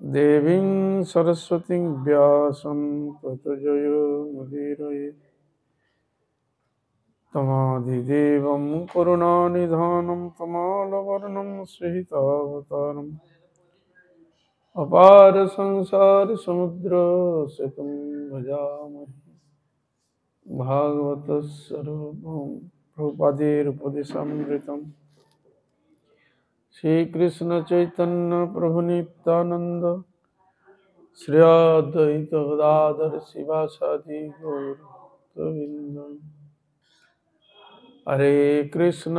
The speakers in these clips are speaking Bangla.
देवीं सरस्वतीं व्यासं ततो जयमुदीरये तमादिदेवं करुणानिधानं तमालवर्णं सहितावतारम् अपार संसार समुद्र सेतुं भजामहे भागवतस्वरूपं प्रभुपादेरुपदेशामृतम् श्रीकृष्ण चैतन्य प्रभु नित्यानंद श्री अद्वैत गदाधर शिवासादि गौर गोविंद हरे कृष्ण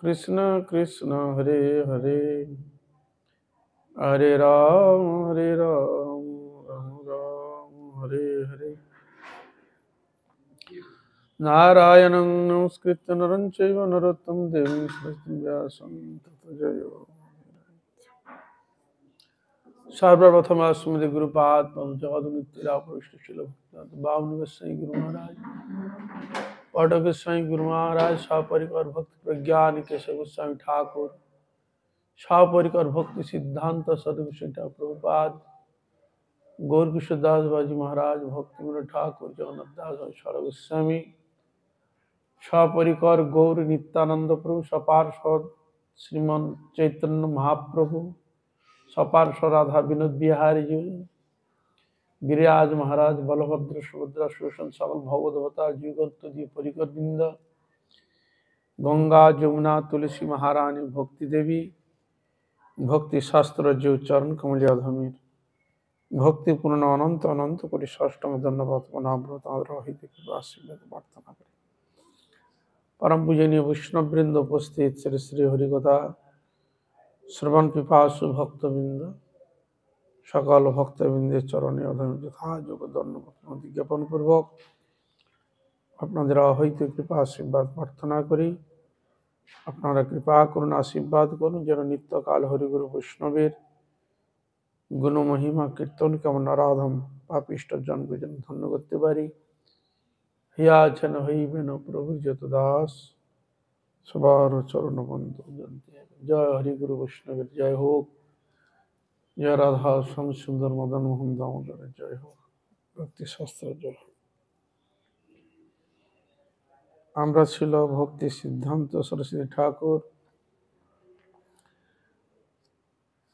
कृष्ण कृष्ण हरे हरे हरे राम राम राम हरे हरे नारायणं नमस्कृत्य नरं चैव नरोत्तमं देवीं सरस्वतीं व्यासं ततो जयो सर्वप्रथम स्मृति गुरुपाद जगदुनित्य बावन गोस्वामी गुरु महाराज पट गोस्वामी गुरु महाराज सपरिकर भक्ति प्रज्ञान केशव गोस्वामी ठाकुर सपरिकर भक्ति सिद्धांत सदगुरु ठाकुर प्रभुपाद गौर किशोरदास बाजी महाराज भक्ति विनोद ठाकुर जगन्नाथ दास सर गोस्वामी सपरिकर गौर नित्यानंद प्रभु सपार्षद श्रीमन चैतन्य महाप्रभु सपार्षद राधा विनोद बिहारी जी गिरिराज महाराज बलभद्र सुभद्रा सुदर्शन सकल भगवत जीवगत जी परिकर वृंद गंगा जमुना तुलसी महारानी भक्ति देवी भक्ति शास्त्र जीव चरण कमलिया धमीर भक्ति पूर्ण अनंत अनंत कोटि षष्टम धन्यवाद मनाव्रत आशीर्वाद प्रार्थना करें। परम पूजनीय वैष्णव वृंद उपस्थित श्री श्री हरिकथा श्रवण पिपासु भक्तवृंद सकल भक्तवृंदे चरणे अधम यथा जोग धन्यवाद ज्ञापन पूर्वक আপনাদের হইতে কৃপা আশীর্বাদ প্রার্থনা করি। আপনারা কৃপা করুন আশীর্বাদ করুন যেন নিত্যকাল হরিগুরু বৈষ্ণবের গুণ মহিমা কীর্তন কেমন আরাধম পাপিষ্ট জনকে যেন ধন্য করতে পারি। হিয়া যেন হইবেন প্রভু যত দাস সবার চরণ বন্ধু জনতে। জয় হরিগুরু বৈষ্ণবের জয় হোক, জয় রাধা শ্যাম সুন্দর মদন মোহন দামোদরের জয় হোক, ভক্তি শাস্ত্র জয় হোক। আমরা ছিল ভক্তি সিদ্ধান্ত সরস্বতী ঠাকুর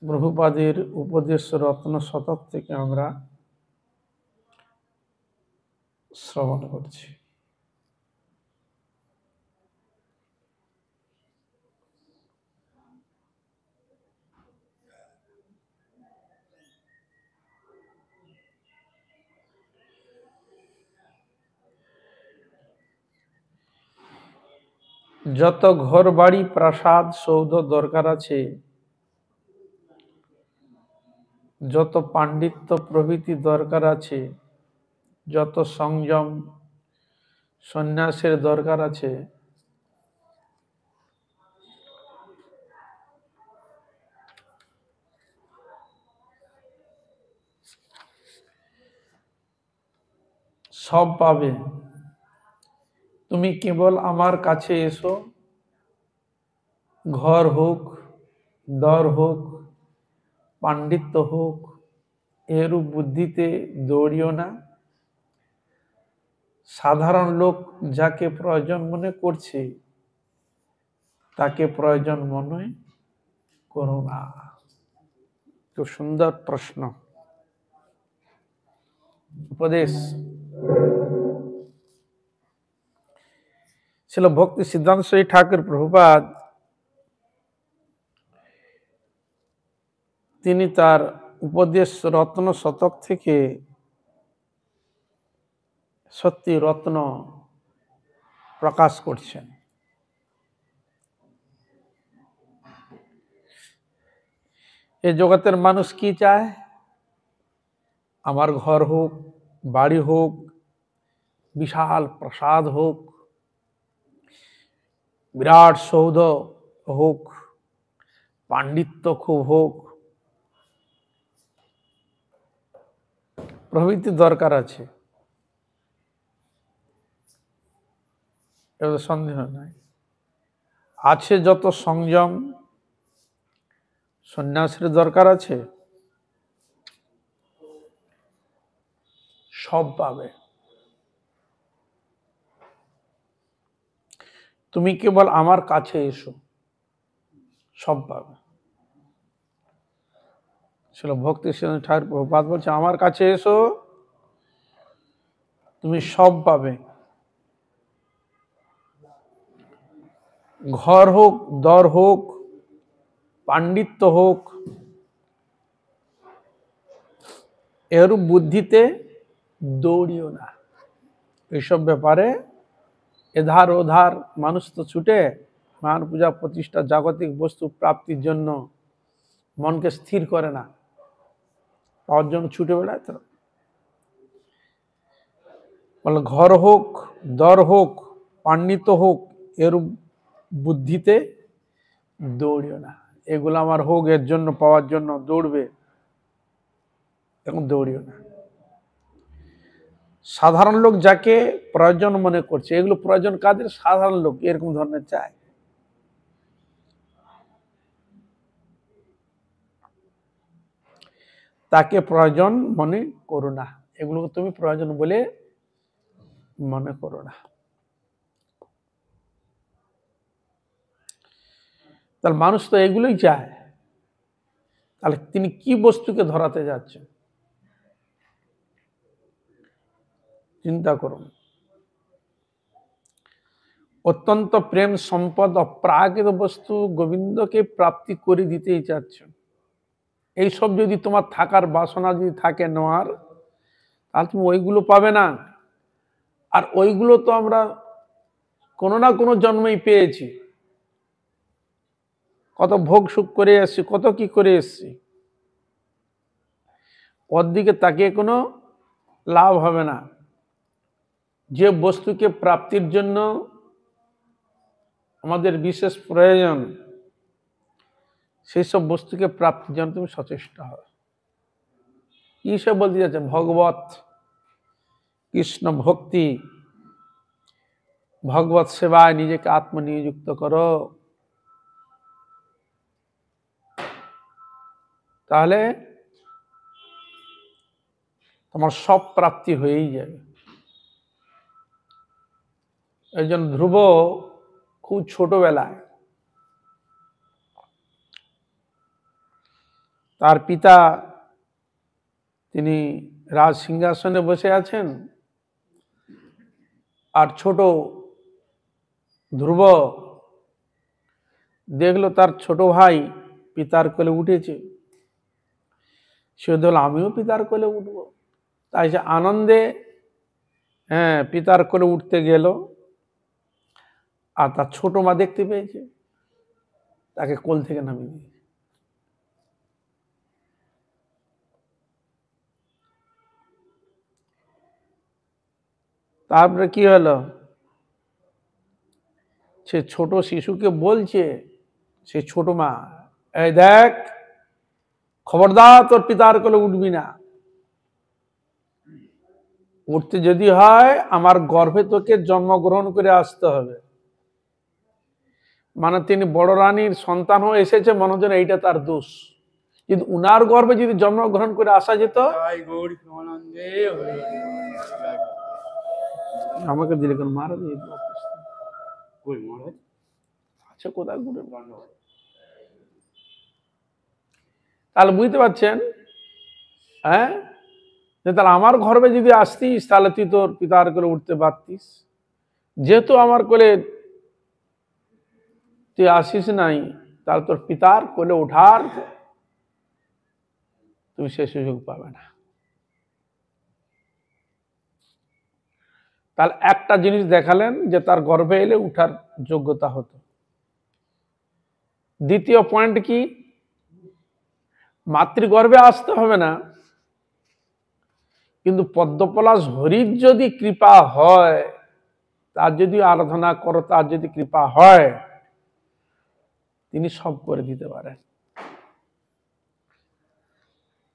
প্রভুপাদের উপদেশ রত্ন শতক থেকে আমরা শ্রবণ করছি। যত ঘর বাড়ি প্রাসাদ সৌধ দরকার আছে, যত পাণ্ডিত্য প্রভৃতি দরকার আছে, যত সংযম সন্ন্যাসের দরকার আছে, সব পাবে। তুমি কেবল আমার কাছে এসো, ঘর হোক, দর হোক, পাণ্ডিত্য হোক, এরূপ বুদ্ধিতে দৌড়িও না। সাধারণ লোক যাকে প্রয়োজন মনে করছে তাকে প্রয়োজন মনে করো না। তো সুন্দর প্রশ্ন, উপদেশ। ছিল ভক্তি সিদ্ধান্ত সরস্বতী ঠাকুর প্রভুপাদ তিনি তার উপদেশ রত্ন শতক থেকে সত্যি রত্ন প্রকাশ করছেন। এই জগতের মানুষ কি চায়? আমার ঘর হোক, বাড়ি হোক, বিশাল প্রাসাদ হোক, বিরাট সৌধ হোক, পাণ্ডিত্য খুব হোক, প্রভৃতি দরকার আছে, এর সন্দেহ নাই। আছে যত সংযম সন্ন্যাসের দরকার আছে? সব পাবে। তুমি কেবল আমার কাছে এসো, সব পাবে। ছিল ভক্তি সিদ্ধান্ত ঠাকুর প্রভুপাদ বলছে, আমার কাছে এসো, তুমি সব পাবে। ঘর হোক, দর হোক, পাণ্ডিত্য হোক, এরূপ বুদ্ধিতে দৌড়িও না। এইসব ব্যাপারে এধার ওধার মানুষ তো ছুটে মান পূজা প্রতিষ্ঠা জাগতিক বস্তু প্রাপ্তির জন্য মনকে স্থির করে না, পাওয়ার জন্য ছুটে বেড়ায়। তো বলে ঘর হোক, দর হোক, পাণ্ডিত্য হোক, এরূপ বুদ্ধিতে দৌড়িও না। এগুলো আমার হোক, এর জন্য পাওয়ার জন্য দৌড়বে, এখন দৌড়িও না। সাধারণ লোক যাকে প্রয়োজন মনে করছে, এগুলো প্রয়োজন কাদের? সাধারণ লোক এরকম ধরনের চায়। তাকে প্রয়োজন মনে করো না, এগুলোকে তুমি প্রয়োজন বলে মনে করো না। তাহলে মানুষ তো এগুলোই চায়। তাহলে তিনি কি বস্তুকে ধরাতে যাচ্ছেন চিন্তা করুন। অত্যন্ত প্রেম সম্পদ অপ্রাকৃত বস্তু গোবিন্দকে প্রাপ্তি করে দিতেই চাচ্ছেন। এইসব যদি তোমার থাকার বাসনা যদি থাকে নেওয়ার, তাহলে তুমি ওইগুলো পাবে না। আর ওইগুলো তো আমরা কোনো না কোনো জন্মেই পেয়েছি, কত ভোগ সুখ করে এসছি, কত কি করে এসছি। ওর দিকে তাকিয়ে কোনো লাভ হবে না। যে বস্তুকে প্রাপ্তির জন্য আমাদের বিশেষ প্রয়োজন, সেই সব বস্তুকে প্রাপ্তির জন্য তুমি সচেষ্ট হবে। কি সব বলতে যাচ্ছে? ভগবত কৃষ্ণ ভক্তি, ভগবত সেবায় নিজেকে আত্মনিযুক্ত করো, তাহলে তোমার সব প্রাপ্তি হয়েই যাবে। এই জন্য ধ্রুব খুব ছোটবেলায় তার পিতা তিনি রাজ সিংহাসনে বসে আছেন, আর ছোট ধ্রুব দেখলো তার ছোট ভাই পিতার কোলে উঠেছে। সে বলল আমিও পিতার কোলে উঠবো। তাই সে আনন্দে পিতার কোলে উঠতে গেল, আর তার ছোট মা দেখতে পেয়েছে, তাকে কোল থেকে নামিয়ে দিয়েছে। তারপরে কি হলো? সে ছোট শিশুকে বলছে, সে ছোট মা, এই দেখ, খবরদার তোর পিতার কোলে উঠবি না। উঠতে যদি হয় আমার গর্ভে তোকে জন্মগ্রহণ করে আসতে হবে। মানে তিনি বড় রানীর সন্তান হয়ে এসেছে, মনে হচ্ছে এইটা তার দোষ। যদি উনার গর্ভে যদি জন্মগ্রহণ করে আসা যেত, আমাকে দিলে কেন মারা দিয়ে আচ্ছা কোথায় ঘুরে। তাহলে বুঝতে পারছেন, তাহলে আমার গর্ভে যদি আসতিস তাহলে তুই তোর পিতার কোলে উঠতে পারতিস। যেহেতু আমার কোলে তুই আসিস নাই, তাহলে তোর পিতার কোলে ওঠার তুমি সে সুযোগ পাবে না। তাহলে একটা জিনিস দেখালেন যে তার গর্ভে এলে উঠার যোগ্যতা হতো। দ্বিতীয় পয়েন্ট কি? মাতৃগর্ভে আসতে হবে না, কিন্তু পদ্মপলাশ হরির যদি কৃপা হয়, তার যদি আরাধনা করো, তার যদি কৃপা হয়, তিনি সব করে দিতে পারেন।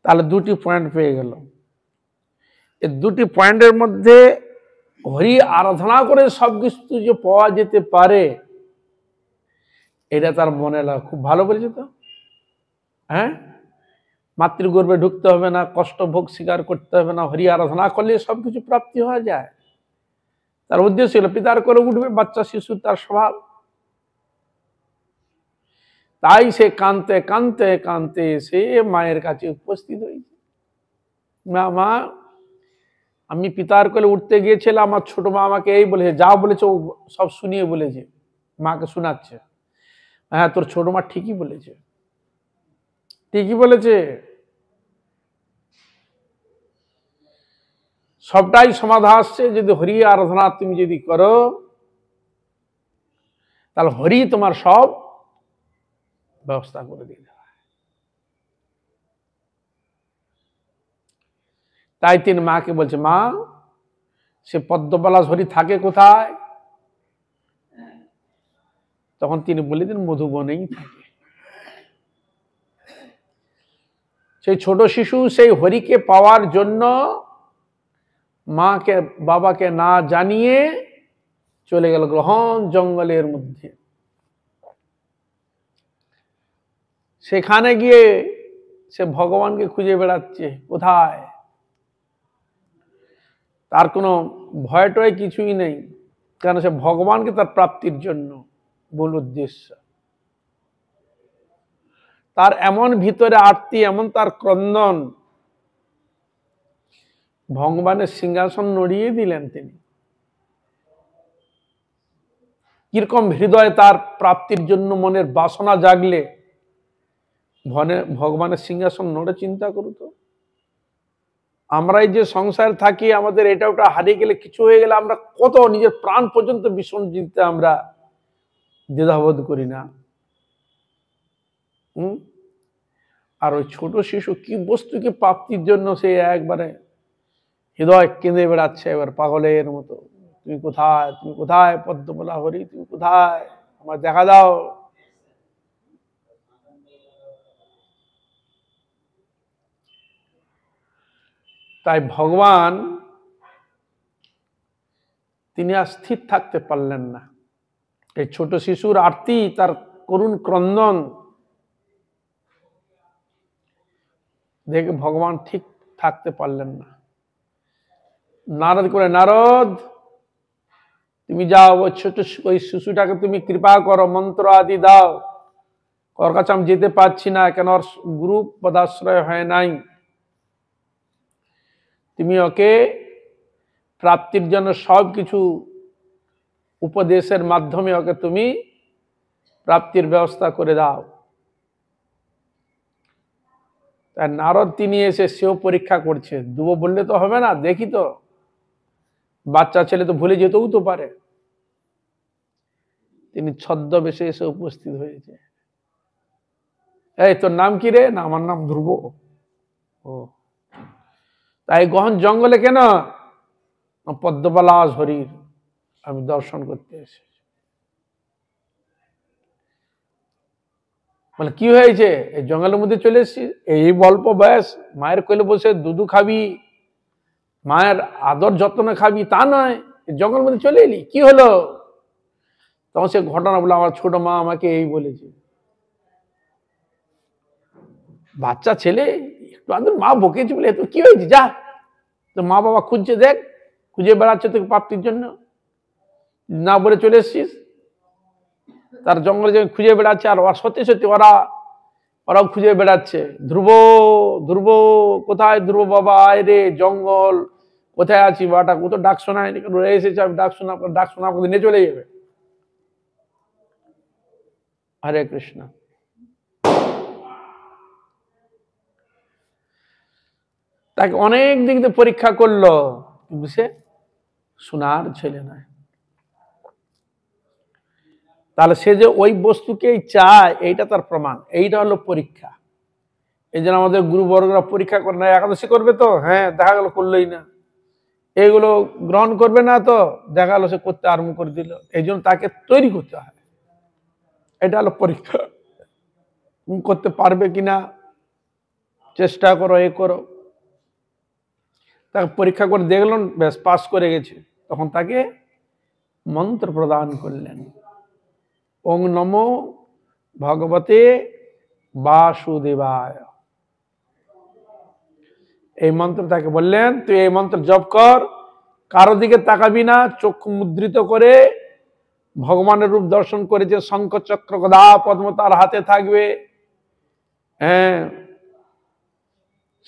তাহলে দুটি পয়েন্ট পেয়ে গেল। এই দুটি পয়েন্টের মধ্যে হরি আরাধনা করে সবকিছু যে পাওয়া যেতে পারে, এটা তার মনে লাগে। খুব ভালো বলেছে তো। হ্যাঁ, মাতৃগর্ভে ঢুকতে হবে না, কষ্ট ভোগ স্বীকার করতে হবে না, হরি আরাধনা করলে সবকিছু প্রাপ্তি হয়ে যায়। তার উদ্দেশ্য ছিল পিতার করে উঠবে বাচ্চা শিশু, তার স্বভাব। তাই সে কাঁদতে কাঁদতে কাঁদতে সে মায়ের কাছে উপস্থিত হয়েছে। মা, আমি পিতার কোলে উঠতে গিয়েছিলাম, আমার ছোট মা আমাকে এই বলেছে, যা বলেছে ও সব শুনিয়ে বলেছে, মাকে শোনাচ্ছে। হ্যাঁ, তোর ছোট মা ঠিকই বলেছে, ঠিকই বলেছে, সবটাই সমাধান আসছে যদি হরি আরাধনা তুমি যদি করো, তাহলে হরি তোমার সব ব্যবস্থা করে দিয়ে দেবে। তাই তিনি মাকে বলছে, মা, সে পদ্মপলাশ হরি থাকে কোথায়? তখন তিনি বলে দিন, মধুবনেই থাকে। সেই ছোট শিশু সেই হরিকে পাওয়ার জন্য মাকে বাবাকে না জানিয়ে চলে গেল গ্রহণ জঙ্গলের মধ্যে। সেখানে গিয়ে সে ভগবানকে খুঁজে বেড়াচ্ছে কোথায়। তার কোনো ভয় টয় কিছুই নেই, কারণ সে ভগবানকে তার প্রাপ্তির জন্য মূল উদ্দেশ্য। তার এমন ভিতরে আরতি, এমন তার ক্রন্দন, ভগবানের সিংহাসন নড়িয়ে দিলেন তিনি। কিরকম হৃদয়ে তার প্রাপ্তির জন্য মনের বাসনা জাগলে ভগবানের সিংহাসন নড়ে, চিন্তা করো তো। আমরা এই যে সংসার থাকি, আমাদের এটা ওটা হারিয়ে গেলে, কিছু হয়ে গেলে আমরা কত নিজের প্রাণ পর্যন্ত বিসর্জন দিতে আমরা দ্বিধাবোধ করি না। আর ওই ছোট শিশু কি বস্তুকে প্রাপ্তির জন্য সে একবারে হৃদয় কেঁদে বেড়াচ্ছে এবার পাগলের মতো, তুমি কোথায়, তুমি কোথায় পদ্মপলা হরি, তুমি কোথায়, আমার দেখা দাও। তাই ভগবান তিনি আর স্থির থাকতে পারলেন না। এই ছোট শিশুর আরতি, তার করুণ ক্রন্দন দেখে ভগবান ঠিক থাকতে পারলেন না। নারদ করে, নারদ তুমি যাও, ওই ছোট ওই শিশুটাকে তুমি কৃপা করো, মন্ত্র আদি দাও, ওর কাছে আমি যেতে পারছি না, কেন ওর গুরু পদাশ্রয় হয় নাই। তুমি ওকে প্রাপ্তির জন্য সবকিছু উপদেশের মাধ্যমে ওকে তুমি প্রাপ্তির ব্যবস্থা করে দাও। তাই নারদ তিনি এসে সেও পরীক্ষা করছে, দুবো বললে তো হবে না, দেখি তো, বাচ্চা ছেলে তো ভুলে যেতেও তো পারে। তিনি ছদ্মবেশে এসে উপস্থিত হয়েছে। এই তোর নাম কি রে? না, আমার নাম ধ্রুব। ও, তাই গহন জঙ্গলে কেন? পদ্মপলাশ হরির আমি দর্শন করতে এসেছি। বলে কি হয়েছে? এই জঙ্গলের মধ্যে চলে এসেছি, এই অল্প বয়স, মায়ের কোলে বসে দুধু খাবি, মায়ের আদর যত্ন খাবি, তা নয়, জঙ্গলের মধ্যে চলে এলি, কি হলো? তখন সে ঘটনা বলে, আমার ছোট মা আমাকে এই বলেছে। বাচ্চা ছেলে, একটু আদর মা বকেছে বলে এত কি হয়েছে, যা তো মা বাবা খুঁজছে, দেখ, খুঁজে বেড়াচ্ছে তোকে প্রাপ্তির জন্য, না বলে চলে এসছিস। তার জঙ্গলে যে খুঁজে বেড়াচ্ছে, আর সত্যি সত্যি ওরাও খুঁজে বেড়াচ্ছে। ধ্রুব, ধ্রুব কোথায়? ধ্রুব বাবা আয় রে, জঙ্গল কোথায় আছি, বাটা কত ডাক শোনায়, এসেছে, আমি ডাক শোনা নিয়ে চলে যাবে। হরে কৃষ্ণ। তাকে অনেক দিক দিয়ে পরীক্ষা করলো, কিন্তু সে শোনার ছেলে নয়। তাহলে সে যে ওই বস্তুকেই চায়, এইটা তার প্রমাণ, এইটা হলো পরীক্ষা। এই জন্য আমাদের গুরুবর্গরা পরীক্ষা করে না, একাদশী করবে তো, হ্যাঁ, দেখা গেল করলোই না, এগুলো গ্রহণ করবে না তো, দেখা গেল সে করতে আরম্ভ করে দিল। এই জন্য তাকে তৈরি করতে হয়, এটা হলো পরীক্ষা। তুমি করতে পারবে কিনা চেষ্টা করো, এ করো। তাকে পরীক্ষা করে দেখলেন, বেশ পাস করে গেছে, তখন তাকে মন্ত্র প্রদান করলেন, ওং নমো ভগবতে বাসুদেবায়। এই মন্ত্র তাকে বললেন, তুই এই মন্ত্র জপ কর, কারো দিকে তাকাবি না, চক্ষু মুদ্রিত করে ভগবানের রূপ দর্শন করেছে। শঙ্খ চক্র গদা পদ্ম তার হাতে থাকবে। হ্যাঁ,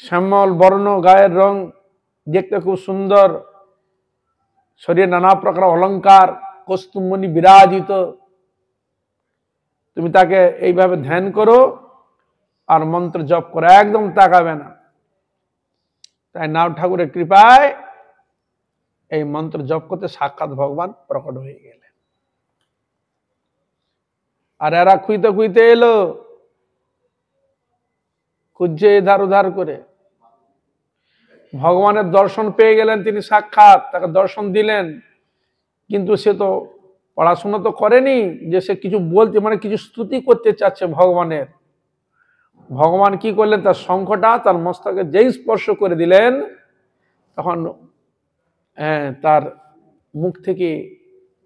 শ্যামল বর্ণ, গায়ের রং দেখতে খুব সুন্দর, শরীরে নানা প্রকার অলঙ্কার, কৌস্তুভমণি বিরাজিত। তুমি তাকে এইভাবে ধ্যান করো আর মন্ত্র জপ করো, একদম তাকাবে না। তাই নাথ ঠাকুরের কৃপায় এই মন্ত্র জপ করতে সাক্ষাৎ ভগবান প্রকট হয়ে গেলেন। আর এরা খুঁজতে খুঁজতে এলো, খুঁজছে এধার ওধার করে, ভগবানের দর্শন পেয়ে গেলেন তিনি সাক্ষাৎ, তাকে দর্শন দিলেন। কিন্তু সে তো পড়াশোনা তো করেনি যে সে কিছু বলতে, মানে কিছু স্তুতি করতে চাচ্ছে ভগবানের। ভগবান কি করলেন, তার শঙ্খটা তার মস্তকে যেই স্পর্শ করে দিলেন, তখন তার মুখ থেকে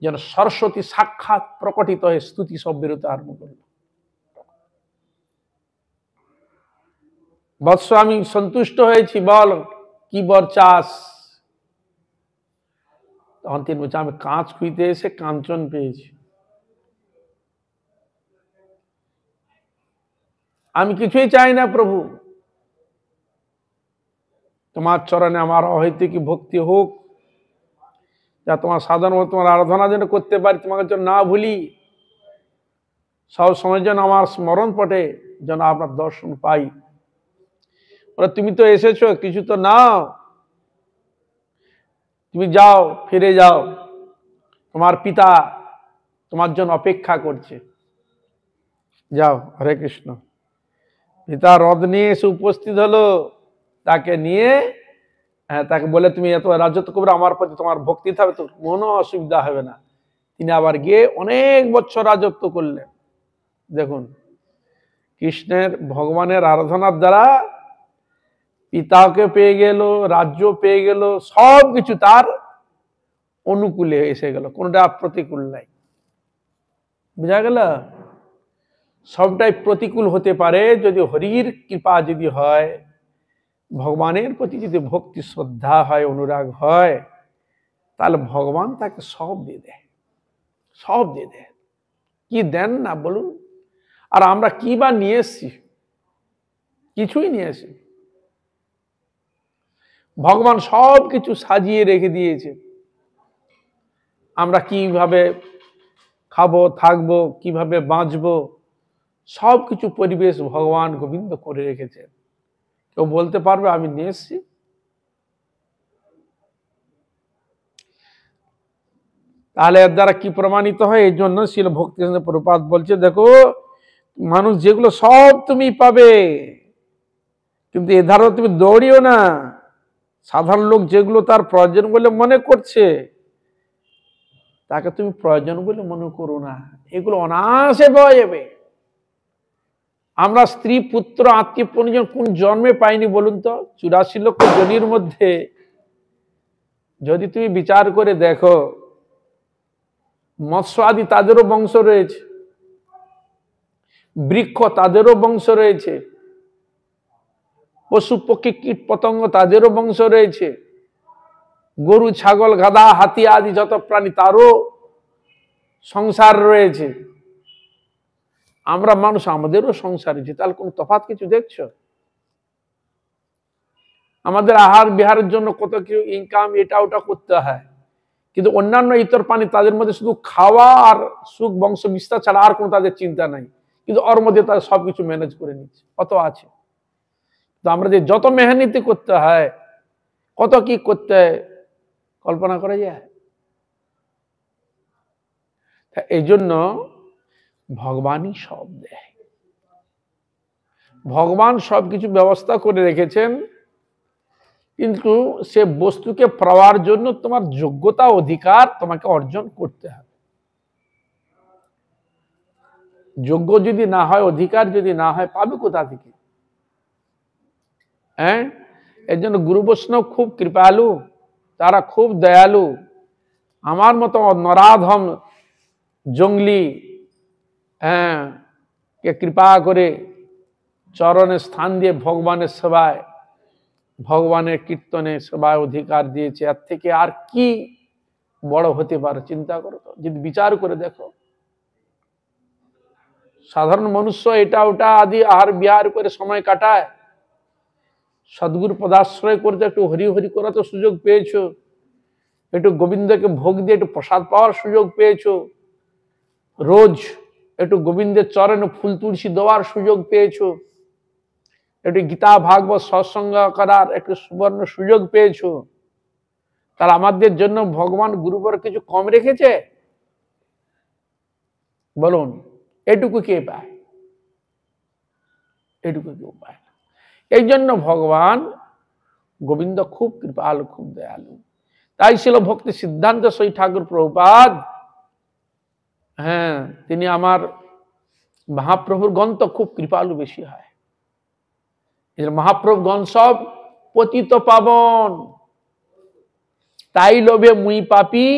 যেন সরস্বতী সাক্ষাৎ প্রকটিত হয়ে স্তুতি সব বেরোতে আরম্ভ করল। বৎস আমি সন্তুষ্ট হয়েছি, বল কি বর চাস? তখন তিনি বলছে, আমি কাঁচ খুঁজতে এসে কাঞ্চন পেয়েছি, আমি কিছুই চাই না প্রভু, তোমার চরণে আমার অহৈতুকী ভক্তি হোক, যা তোমার সাধন ও তোমার আরাধনা যেন করতে পারি, তোমাকে যেন না ভুলি, সব সময় যেন আমার স্মরণ পটে যেন আপনার দর্শন পাই। বলে, তুমি তো এসেছো, কিছু তো নাও, তুমি যাও, ফিরে যাও, তোমার পিতা তোমার জন্য অপেক্ষা করছে, যাও। হরে কৃষ্ণ। পিতা রথ নিয়ে এসে উপস্থিত হলো, তাকে নিয়ে তাকে বলে, তুমি এত রাজত্ব করবে, আমার প্রতি তোমার ভক্তি থাকবে, তো কোনো অসুবিধা হবে না। তিনি আবার গিয়ে অনেক বছর রাজত্ব করলেন। দেখুন, কৃষ্ণের ভগবানের আরাধনার দ্বারা পিতাকে পেয়ে গেল, রাজ্য পেয়ে গেল, সব কিছু তার অনুকূলে এসে গেল, কোনটা প্রতিকূল নাই। বুঝা গেল? সবটাই প্রতিকূল হতে পারে যদি হরির কৃপা যদি হয়, ভগবানের প্রতি যদি ভক্তি শ্রদ্ধা হয়, অনুরাগ হয়, তাহলে ভগবান তাকে সব দিয়ে দেয়, সব দিয়ে দেয়। কি দেন না বলুন? আর আমরা কি বা নিয়ে এসছি? কিছুই নিয়ে এসি। ভগবান সব কিছু সাজিয়ে রেখে দিয়েছে। আমরা কিভাবে খাবো, থাকবো, কিভাবে বাঁচবো, সব কিছু পরিবেশ ভগবান গোবিন্দ করে রেখেছে। কেউ বলতে পারবে আমি নিয়ে এসছি? তাহলে এর দ্বারা কি প্রমাণিত হয়? এই জন্য শ্রীল ভক্তিবিনোদ প্রভুপাদ বলছে, দেখো মানুষ যেগুলো সব তুমি পাবে, কিন্তু এধারও তুমি দৌড়িও না। সাধারণ লোক যেগুলো তার প্রয়োজন বলে মনে করছে, তাকে তুমি প্রয়োজন বলে মনে করো না, এগুলো অনায়াসে পাওয়া যাবে। আমরা স্ত্রী, পুত্র, আত্মীয় পরিজন কোন জন্মে পাইনি বলুন তো? 84 লক্ষ জনির মধ্যে যদি তুমি বিচার করে দেখো, মৎস্য আদি তাদেরও বংশ রয়েছে, বৃক্ষ তাদেরও বংশ রয়েছে, পশু পক্ষী কীট পতঙ্গ তাদেরও বংশ রয়েছে, গরু, ছাগল, গাধা, হাতি আদি যত প্রাণী তারও সংসার রয়েছে। আমরা মানুষ, আমাদেরও সংসার রয়েছে। তাহলে কোন তফাৎ কিছু দেখছো? আমাদের আহার বিহারের জন্য কত কিছু ইনকাম, এটা ওটা করতে হয়, কিন্তু অন্যান্য ইতর প্রাণী তাদের মধ্যে শুধু খাওয়া আর সুখ বংশ বিস্তার ছাড়া আর কোনো তাদের চিন্তা নাই, কিন্তু ওর মধ্যে তারা সবকিছু ম্যানেজ করে নিচ্ছে, কত আছে। তো আমরা যে যত মেহনতি করতে হয়, কত কি করতে হয়, কল্পনা করা যায়? এই জন্য ভগবানই সব দেয়, ভগবান সবকিছু ব্যবস্থা করে রেখেছেন, কিন্তু সে বস্তুকে পাওয়ার জন্য তোমার যোগ্যতা, অধিকার তোমাকে অর্জন করতে হবে। যোগ্য যদি না হয়, অধিকার যদি না হয়, পাবে কোথা থেকে? এর জন্য গুরু বৈষ্ণব খুব কৃপালু, তারা খুব দয়ালু। আমার মতো নরাধম জঙ্গলি কে কৃপা করে চরণে স্থান দিয়ে ভগবানের সেবায়, ভগবানের কীর্তনে সেবায় অধিকার দিয়েছে। এর থেকে আর কি বড় হতে পারে চিন্তা করো তো, যদি বিচার করে দেখো। সাধারণ মনুষ্য এটা ওটা আদি আহার বিহার করে সময় কাটায়, সদ্গুরু পদাশ্রয় করতে একটু হরি হরি করা তো সুযোগ পেয়েছো, একটু গোবিন্দকে ভোগ দিয়ে একটু প্রসাদ পাওয়ার সুযোগ পেয়েছো, রোজ একটু গোবিন্দের চরণে ফুল তুলসী দেওয়ার সুযোগ পেয়েছো, একটু গীতা ভাগবত সৎসঙ্গ করার একটু সুবর্ণ সুযোগ পেয়েছো। তার আমাদের জন্য ভগবান গুরুবর কিছু কম রেখেছে? বলুন, এটুকু কে পায়? এটুকু কেউ পায় না। এই জন্য ভগবান গোবিন্দ খুব কৃপালু, খুব দয়ালু। তাই ছিল ভক্তি সিদ্ধান্ত সই ঠাকুর প্রভুপাদ, হ্যাঁ, তিনি আমার মহাপ্রভুর গণ তো খুব কৃপালু বেশি হয়। মহাপ্রভু গণ সব পতিত পাবন, তাই লোভে মুই পাপি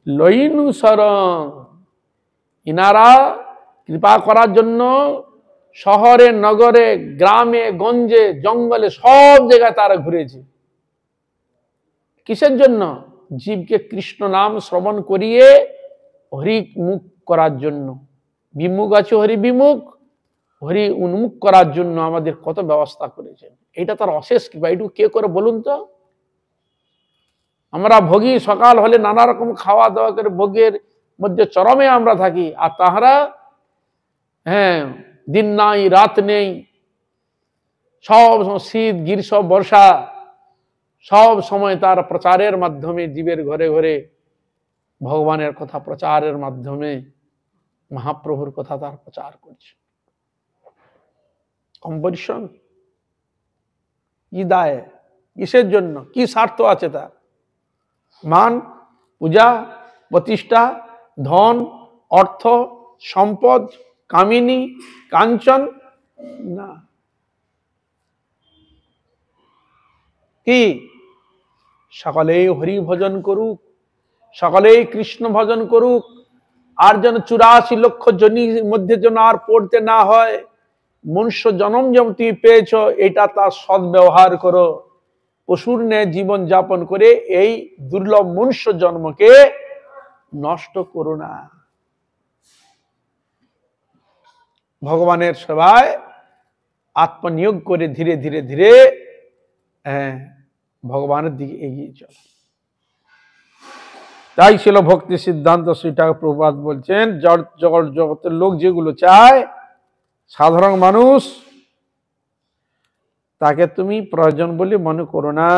লইনু শরণ। ইনারা কৃপা করার জন্য শহরে নগরে গ্রামে গঞ্জে জঙ্গলে সব জায়গায় তারা ঘুরেছে। কিসের জন্য? জীবকে কৃষ্ণ নাম শ্রবণ করিয়ে হরি মুখ করার জন্য। বিমুখ আছে হরি বিমুখ, হরি উন্মুখ করার জন্য আমাদের কত ব্যবস্থা করেছেন। এটা তার অশেষ কৃপা। এটুকু কে করে বলুন তো? আমরা ভোগী, সকাল হলে নানা রকম খাওয়া দাওয়া করে ভোগের মধ্যে চরমে আমরা থাকি, আর তাহারা হ্যাঁ দিন নাই রাত নেই, সব শীত গ্রীষ্ম বর্ষা সব সময় তার প্রচারের মাধ্যমে জীবের ঘরে ঘরে ভগবানের কথা প্রচারের মাধ্যমে মহাপ্রভুর কথা তার প্রচার করছে। কম পরিশ্রম? কি দায়? কিসের জন্য? কি স্বার্থ আছে তার? মান, পূজা, প্রতিষ্ঠা, ধন, অর্থ, সম্পদ, কামিনী, কাঞ্চন? না। কি? সকলেই হরি ভজন করুক, সকলেই কৃষ্ণ ভজন করুক, আর যেন 84 লক্ষ জনির মধ্যে যেন আর পড়তে না হয়। মনুষ্য জন্ম যেমন তুমি পেয়েছ, এটা তার সদ্ব্যবহার করো। পশুর ন্যায় জীবন যাপন করে এই দুর্লভ মনুষ্য জন্মকে নষ্ট করো না। ভগবানের সেবায় আত্মনিয়োগ করে ধীরে ধীরে ধীরে ভগবানের দিকে এগিয়ে চলো। তাই ছিল ভক্তি সিদ্ধান্ত শ্রী ঠাকুর প্রভুপাদ বলছেন, জগতের লোক যেগুলো চায়, সাধারণ মানুষ তাকে তুমি প্রয়োজন বলে মনে করো না।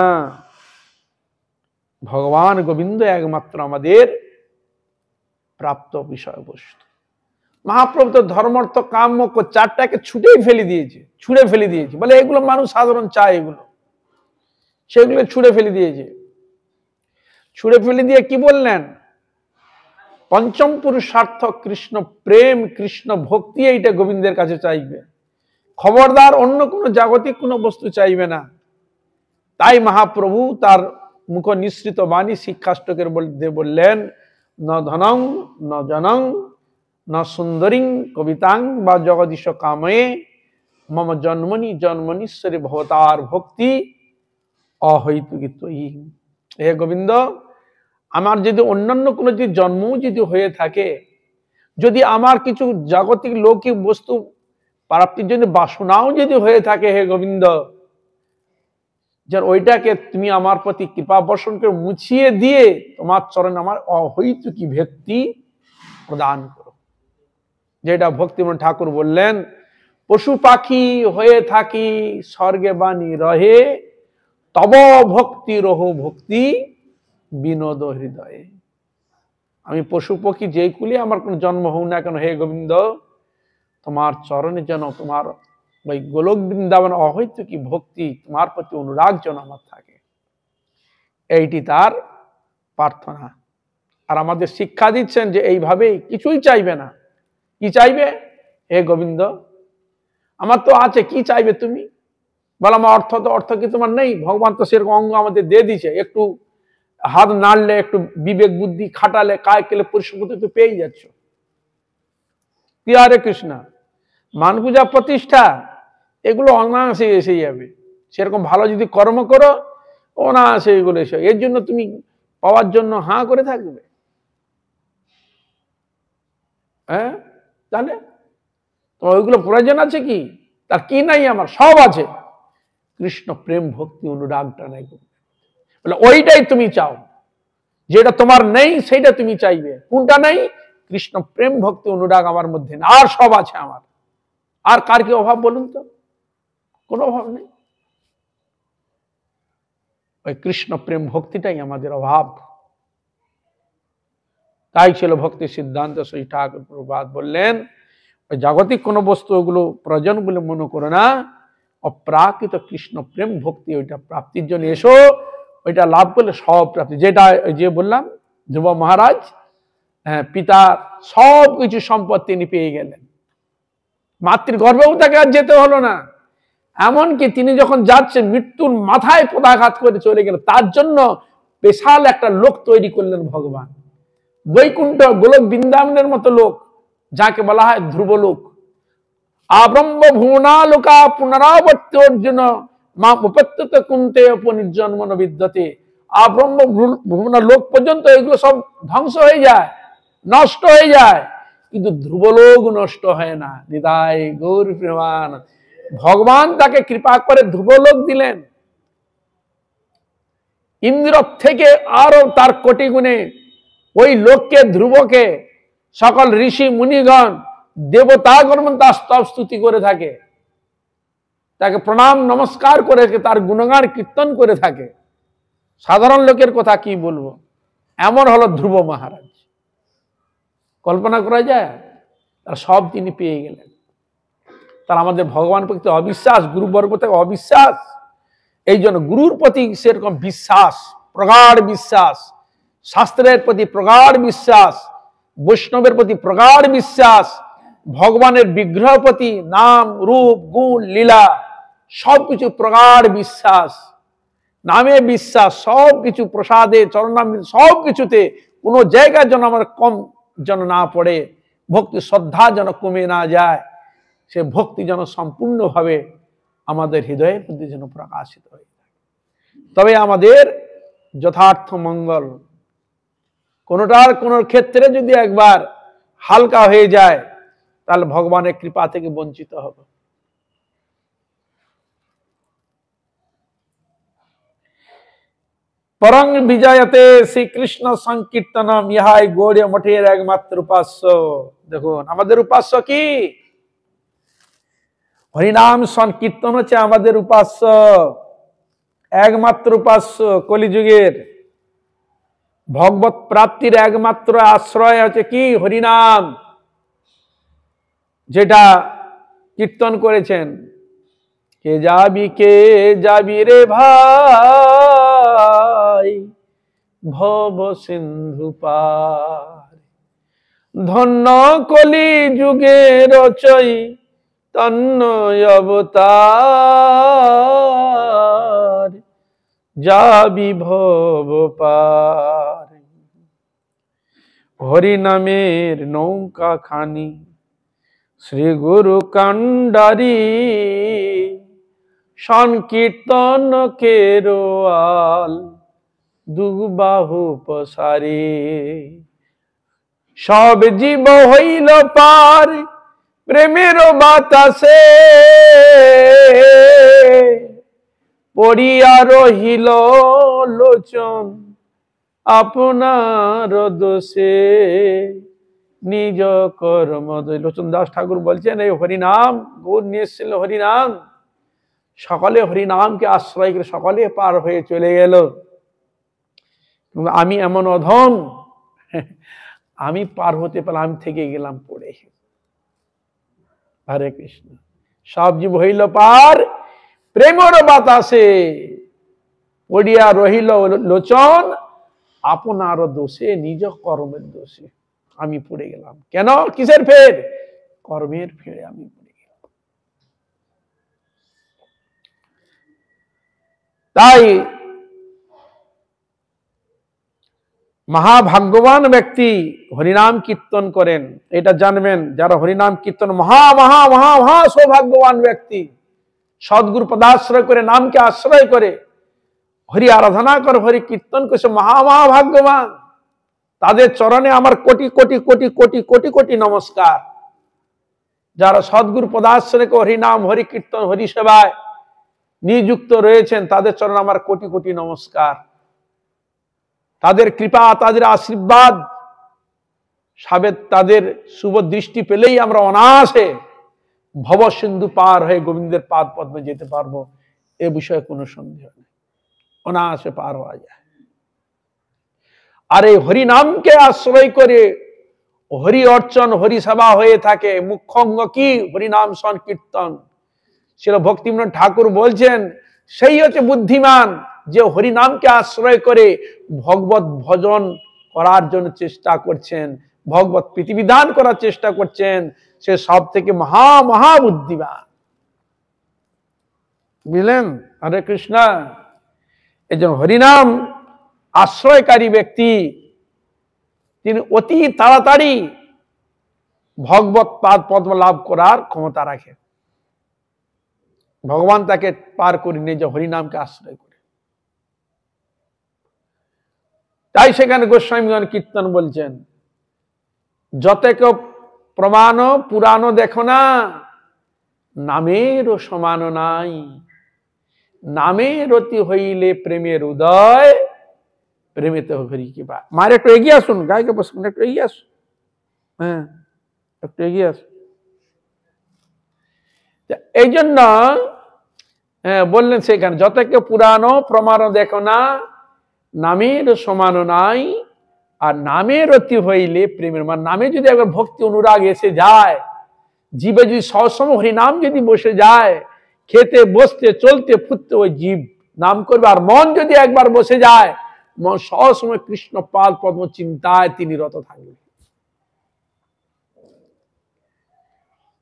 ভগবান গোবিন্দ একমাত্র আমাদের প্রাপ্ত বিষয়বস্তু। মহাপ্রভু তো ধর্ম অর্থ কাম মোক্ষ চারটাকে ছুড়ে ফেলে দিয়েছে। বলে এগুলো মানুষ সাধারণ চায়, এগুলো সেগুলো ছুড়ে ফেলে দিয়েছে। ছুড়ে ফেলে দিয়ে কি বললেন? পঞ্চম পুরুষার্থ কৃষ্ণ প্রেম, কৃষ্ণ ভক্তি, এইটা গোবিন্দের কাছে চাইবে। খবরদার অন্য কোনো জাগতিক কোনো বস্তু চাইবে না। তাই মহাপ্রভু তার মুখ নিঃসৃত বাণী শিক্ষাষ্টকের মধ্যে বললেন, ন ধনং ন জনং ন সুন্দরীং কবিতাং বা জগদীশ কাময়ে মম জন্মনি জন্মনীশ্বরী ভবতার ভক্তি অহৈতুকিত। হে গোবিন্দ, আমার যদি অন্যান্য কোনো যদি জন্ম যদি হয়ে থাকে, যদি আমার কিছু জাগতিক লৌকিক বস্তু প্রাপ্তির জন্য বাসনাও যদি হয়ে থাকে, হে গোবিন্দ, যে ওইটাকে তুমি আমার প্রতি কৃপা বর্ষণ করে মুছিয়ে দিয়ে তোমার চরণে আমার অহৈতুকী ভক্তি প্রদান করো। যেটা ভক্তিময় ঠাকুর বললেন, পশু পাখি হয়ে থাকি স্বর্গে বাণী রহে, তব ভক্তি রহ ভক্তি বিনোদ হৃদয়ে। আমি পশু পক্ষী যেই কুলে আমার কোন জন্ম হোক না কেন, হে গোবিন্দ, তোমার চরণে যেন তোমার ওই গোলক বৃন্দাবন অহৈতুকী ভক্তি, তোমার প্রতি অনুরাগ যেন আমার থাকে, এইটি তার প্রার্থনা। আর আমাদের শিক্ষা দিচ্ছেন যে এইভাবেই, কিছুই চাইবে না। কি চাইবে? হে গোবিন্দ, আমার তো আছে, কি চাইবে তুমি? বলো আমার অর্থ কি তোমার নেই? ভগবান তো সেরকম অঙ্গ আমাদের দিয়ে দিয়েছে, একটু হাত নাড়লে, একটু বিবেক বুদ্ধি খাটালে, কায় কেলে পরিশ্রম করতে তো পেয়ে যাচ্ছ। কি হরে কৃষ্ণ, মান পূজা প্রতিষ্ঠা, এগুলো অনায়াসে এসে যাবে। সেরকম ভালো যদি কর্ম করো, অনায়াসে এগুলো এসে, এর জন্য তুমি পাওয়ার জন্য হাঁ করে থাকবে? হ্যাঁ, তাহলে তোমার ওইগুলো প্রয়োজন আছে কি? তার কি নাই? আমার সব আছে। কৃষ্ণ প্রেম ভক্তি অনুরাগটা নাই, বলে ওইটাই তুমি চাও। যেটা তোমার নেই সেইটা তুমি চাইবে। কোনটা নেই? কৃষ্ণ প্রেম ভক্তি অনুরাগ আমার মধ্যে না, আর সব আছে আমার। আর কার কি অভাব বলুন তো? কোনো অভাব নেই। ওই কৃষ্ণ প্রেম ভক্তিটাই আমাদের অভাব। তাই ছিল ভক্তি সিদ্ধান্ত শ্রী ঠাকুর প্রভুপাদ বললেন, ওই জাগতিক কোন বস্তু ওগুলো প্রয়োজন বলে মনে করো না, অপ্রাকৃত কৃষ্ণ প্রেম ভক্তি ওইটা প্রাপ্তির জন্য এসো। ওইটা লাভ করলে সব প্রাপ্তি। যেটা যে বললাম, ধ্রুব মহারাজ, হ্যাঁ, পিতা সব কিছু সম্পদ তিনি পেয়ে গেলেন, মাতৃগর্ভেও তাকে আর যেতে হলো না। এমনকি তিনি যখন যাচ্ছেন, মৃত্যুর মাথায় পদাঘাত করে চলে গেল, তার জন্য বিশাল একটা লোক তৈরি করলেন ভগবান। বৈকুণ্ঠ গোলক বৃন্দাবনের মতো লোক, যাকে বলা হয় ধ্রুবলোক। আব্রহ্ম ভুবনালোকা পুনরাবর্ত অর্জুন মা উপত্যত কুন্তে উপনির্জন্ম বিদ্যতে। আব্রহ্ম ভুবন লোক পর্যন্ত এগুলো সব ধ্বংস হয়ে যায়, নষ্ট হয়ে যায়, কিন্তু ধ্রুবলোক নষ্ট হয় না। নিতাই গৌর প্রেমান। ভগবান তাকে কৃপা করে ধ্রুবলোক দিলেন। ইন্দ্র থেকে আরো তার কোটি গুণে ওই লোককে, ধ্রুবকে সকল ঋষি মুনিগণ দেবতাগণ তার স্তব স্তুতি করে থাকে, তাকে প্রণাম নমস্কার করে, তার গুণগান কীর্তন করে থাকে। সাধারণ লোকের কথা কি বলবো? এমন হলো ধ্রুব মহারাজ, কল্পনা করা যায়? তার সব তিনি পেয়ে গেলেন। তার আমাদের ভগবান প্রতি অবিশ্বাস, গুরুবর্গ থেকে অবিশ্বাস। এই জন্য গুরুর প্রতি সেরকম বিশ্বাস, প্রগাঢ় বিশ্বাস, শাস্ত্রের প্রতি প্রগাঢ় বিশ্বাস, বৈষ্ণবের প্রতি প্রগাঢ় বিশ্বাস, ভগবানের বিগ্রহ প্রতি, নাম রূপ গুণ লীলা সবকিছু প্রগাঢ় বিশ্বাস, নামে বিশ্বাস, সবকিছু প্রসাদে চরণামৃত সবকিছুতে কোনো জায়গায় যেন আমার কম যেন না পড়ে, ভক্তি শ্রদ্ধা যেন কমে না যায়, সে ভক্তি যেন সম্পূর্ণভাবে আমাদের হৃদয়ের মধ্যে যেন প্রকাশিত হয়ে যায়। তবে আমাদের যথার্থ মঙ্গল। কোনোটার কোন ক্ষেত্রে যদি একবার হালকা হয়ে যায়, তাহলে ভগবানের কৃপা থেকে বঞ্চিত হবে। পরং বিজয়তে শ্রীকৃষ্ণ সংকীর্তনম, ইহাই গৌড়ীয় মঠের একমাত্র উপাস্য। দেখুন, আমাদের উপাস্য কি? হরিনাম সংকীর্তন হচ্ছে আমাদের উপাস্য, একমাত্র উপাস্য। কলিযুগের ভগবত প্রাপ্তির একমাত্র আশ্রয় হচ্ছে কি? হরিনাম, যেটা কীর্তন করেছেন, কে যাবি রে ভাই ভব সিন্ধু পার, ধন্য কলি যুগের রচয়ি তন্ময় অবতার, যাবি ভব পার। হরিনামের নৌকা খানি শ্রী গুরু কান্ডারি, সংকীর্তন কেরোয়াল দুবাহু পসারি, সব জীব হইল পার প্রেমের বাতাসে, পড়িয়া রহিল লোচন আপনার দোষে, নিজ কর্ম। লোচন দাস ঠাকুর বলছেন, এই হরিনাম গৌর নিয়ে এসেছিল হরিনাম, সকলে হরিনামকে আশ্রয় করে সকলে পার হয়ে চলে গেল। আমি এমন অধম, আমি পার হতে পারলাম, আমি থেকে গেলাম পড়ে। হরে কৃষ্ণ। সব জীব হইল পার প্রেমর বাতাসে, পড়িয়া রহিল লোচন আপনার দোষে, নিজ কর্মের দোষে। আমি পড়ে গেলাম। কেন? কিসের ফের? কর্মের ফেরে আমি পড়ে গেলাম। তাই মহাভাগ্যবান ব্যক্তি হরিনাম কীর্তন করেন, এটা জানবেন। যারা হরিনাম কীর্তন, মহা মহা মহা মহা সৌভাগ্যবান ব্যক্তি। সদ্গুরু পদাশ্রয় করে, নামকে আশ্রয় করে হরি আরাধনা কর, হরি কীর্তন করছে, মহাভাগ্যবান। তাদের চরণে আমার কোটি কোটি কোটি কোটি কোটি কোটি নমস্কার। যারা সদ্গুরু পদাশ্রয় করে হরিনাম, হরি কীর্তন, হরি সেবায় নিযুক্ত রয়েছেন, তাদের চরণে আমার কোটি কোটি নমস্কার। তাদের কৃপা, তাদের আশীর্বাদ, তাদের শুভ দৃষ্টি পেলেই আমরা অনায়াসে ভব সিন্ধু পার হয়ে গোবিন্দের পাদ পদ্মে যেতে পারবো, এ বিষয়ে কোনো সন্দেহ নেই। অনায়াসে পার হওয়া যায়। আর এই হরিনামকে আশ্রয় করে হরি অর্চন, হরি সেবা হয়ে থাকে। মুখ্য অঙ্গ কি? হরিনাম সংকীর্তন। শ্রীল ভক্তিবিনোদ ঠাকুর বলছেন, সেই হচ্ছে বুদ্ধিমান যে হরিনামকে আশ্রয় করে ভগবত ভজন করার জন্য চেষ্টা করছেন, ভগবত প্রীতিবিধান করার চেষ্টা করছেন, সে সব থেকে মহা বুদ্ধিমান। বুঝলেন? হরে কৃষ্ণ। এই জন্য হরিনাম আশ্রয়কারী ব্যক্তি তিনি অতি তাড়াতাড়ি ভগবত পাদ পদ্ম লাভ করার ক্ষমতা রাখে। ভগবান তাকে পার করে নিয়ে যে হরিনামকে আশ্রয় করে। তাই সেখানে গোস্বামীগণ কীর্তন বলছেন, যতেক প্রমাণ পুরাণ দেখো না, নামেরও সমান নাই। নামের অতি হইলে প্রেমের উদয়, প্রেমেতে হরি কৃপা। মার একটু এগিয়ে আসুন, গায়কে বসুন, একটু এগিয়ে আসুন। হ্যাঁ, একটু এগিয়ে আসুন। এই জন্য বললেন সেখানে, যতেক পুরাণ প্রমাণ দেখো না, নামের সমান নাই। আর নামের অতি হইলে প্রেমের, মানে নামে যদি একবার ভক্তি অনুরাগ এসে যায়, জীবে যদি সবসময় হরিনাম যদি বসে যায়, খেতে বসতে চলতে ফুটতে ওই জীব নাম করবে। আর মন যদি একবার বসে যায়, মন সবসময় কৃষ্ণ পাদ পদ্ম চিন্তায় তিনি রত থাকবে।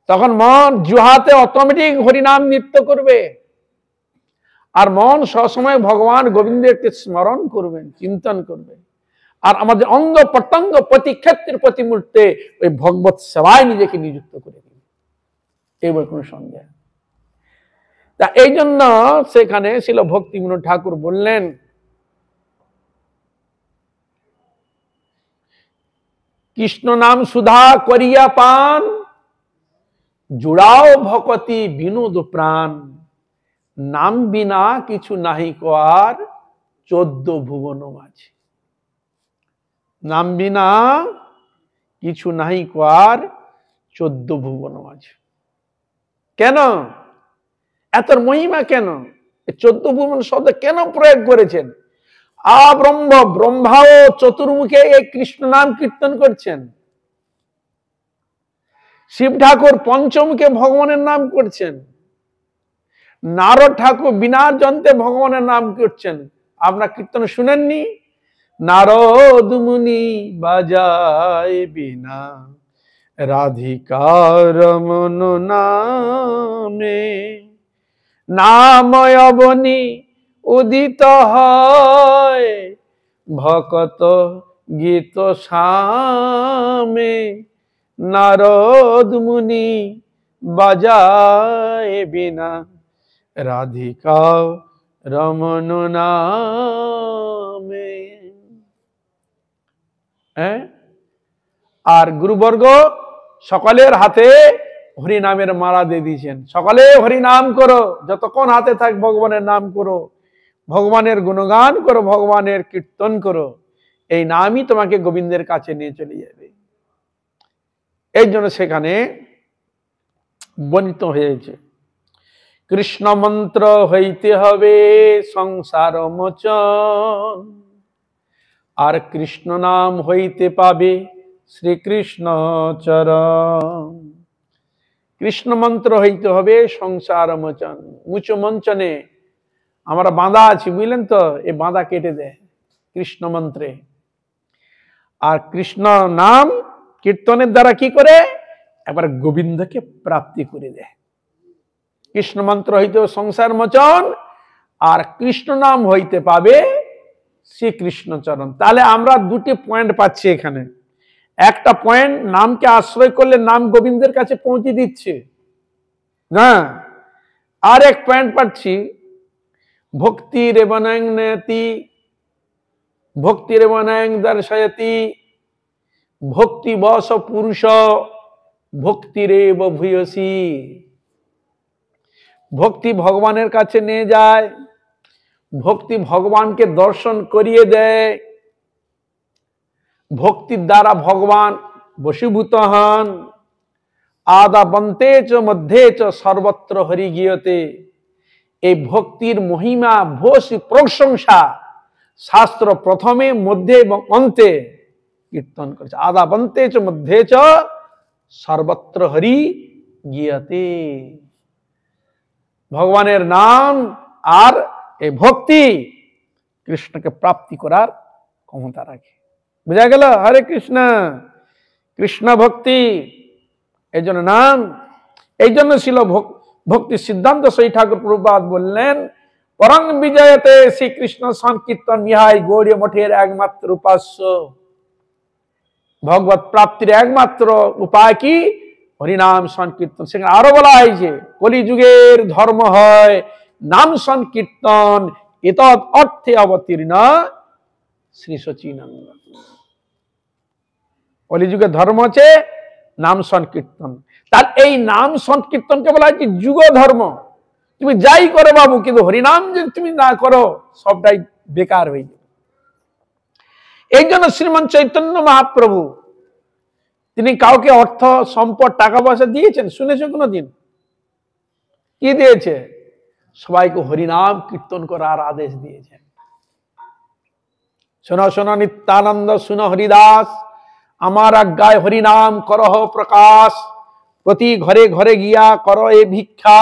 তখন মন জুহাতে অটোমেটিক হরিনাম নৃত্য করবে। আর মন সবসময় ভগবান গোবিন্দকে স্মরণ করবেন, চিন্তন করবেন। আর আমাদের অঙ্গ প্রত্যঙ্গ প্রতি ক্ষেত্রে প্রতি মুহূর্তে ওই ভগবত সেবায় নিজেকে নিযুক্ত করে দিন, এবার কোন সন্দেহ। তা এই জন্য সেখানে শ্রীল ভক্তিবিনোদ ঠাকুর বললেন, কৃষ্ণ নাম সুধা করিয়া পান, জুড়াও ভকতি বিনোদ প্রাণ। নাম বিনা কিছু নাহি কোয়ার, 14 ভুবন মাঝে। নাম বিনা কিছু নাহি কোয়ার, 14 ভুবন মাঝে। কেন এত মহিমা? কেন 14 ভুবন শব্দ কেন প্রয়োগ করেছেন? ব্রহ্মাও চতুর্মুখে এই কৃষ্ণ নাম কীর্তন করছেন। শিব ঠাকুর পঞ্চমুখে ভগবানের নাম করছেন। নারদ ঠাকুর বিনার যন্ত্রে ভগবানের নাম করছেন। আপনার কীর্তন শুনেননি? নারদ মুনি বাজায় বিনা, রাধিকার মন নামে। নাময় অবনি উদিত হয়, ভকত গীত সামে। নারদ মুনি বাজায় বিনা, রাধিকা রমন নামে। আর গুরুবর্গ সকলের হাতে হরিনামের মালা দিয়ে দিয়েছেন। সকলে হরিনাম করো, যতক্ষণ হাতে থাক ভগবানের নাম করো, ভগবানের গুণগান করো, ভগবানের কীর্তন করো। এই নামই তোমাকে গোবিন্দের কাছে নিয়ে চলে যাবে। এই জন্য সেখানে বর্ণিত হয়েছে, কৃষ্ণ মন্ত্র হইতে হবে সংসার মোচন, আর কৃষ্ণ নাম হইতে পাবে শ্রীকৃষ্ণ চরণ। কৃষ্ণ মন্ত্র হইতে হবে সংসার মোচন। মুচ মঞ্চনে আমরা বাঁধা আছি, বুঝলেন তো? এই বাঁধা কেটে দেয় কৃষ্ণ মন্ত্রে। আর কৃষ্ণ নাম কীর্তনের দ্বারা কি করে? একবার গোবিন্দকে প্রাপ্তি করে দেয়। কৃষ্ণ মন্ত্র হইতে সংসার মোচন, আর কৃষ্ণ নাম হইতে পাবে শ্রীকৃষ্ণ চরণ। তাহলে আমরা দুটি পয়েন্ট পাচ্ছি এখানে। একটা পয়েন্ট, নামকে আশ্রয় করলে নাম গোবিন্দের কাছে পৌঁছে দিচ্ছে না। আর এক পয়েন্ট পাচ্ছি, ভক্তিরেবনং নয়তি ভক্তিরেবনং দর্শয়তি ভক্তি বশ পুরুষ ভক্তিরেব ভূয়সী। ভক্তি ভগবানের কাছে নিয়ে যায়, ভক্তি ভগবানকে দর্শন করিয়ে দেয়, ভক্তির দ্বারা ভগবান বশীভূত হন। আদাবন্তে চ মধ্যে চ সর্বত্র হরি গিয়তে। এই ভক্তির মহিমা ভূয়সী প্রশংসা শাস্ত্র প্রথমে, মধ্যে এবং অন্তে কীর্তন করেছে। আদাবন্তে চ মধ্যে চ সর্বত্র হরি গিয়তে। ভগবানের নাম আর এই ভক্তি কৃষ্ণকে প্রাপ্তি করার ক্ষমতা রাখে। বুঝা গেল? হরে কৃষ্ণ। কৃষ্ণ ভক্তি এই জন্য নাম, এই জন্য ছিল ভক্তি সিদ্ধান্ত সেই ঠাকুর প্রভুপাদ বললেন, পরং বিজয়তে শ্রীকৃষ্ণ সংকীর্তন ইহাই গৌড়ীয় মঠের একমাত্র উপাস্য। ভগবত প্রাপ্তির একমাত্র উপায় কি? হরিনাম সংকীর্তন। সেখানে আরো বলা হয়েছে, কলিযুগের ধর্ম হয় নাম সংকীর্তন, এতদ অর্থে অবতীর্ণ শ্রী সচিদানন্দ। কলিযুগের ধর্ম হচ্ছে নাম সংকীর্তন। তার এই নাম সংকীর্তনকে বলা হচ্ছে যুগ ধর্ম। তুমি যাই করো বাবু, কিন্তু হরিনাম যদি তুমি না করো সবটাই বেকার হয়ে যাবে। এই জন্য শ্রীমান চৈতন্য মহাপ্রভু তিনি কাউকে অর্থ সম্পদ টাকা পয়সা দিয়েছেন? শুনেছো কোনোদিন? কি দিয়েছে? সবাইকে হরিনাম কীর্তন করার আদেশ দিয়েছেন। শোনো শোনো নিত্যানন্দ, শুনো হরিদাস, আমার আজ্ঞায় হরিনাম করহ প্রকাশ। প্রতি ঘরে ঘরে গিয়া কর এ ভিক্ষা,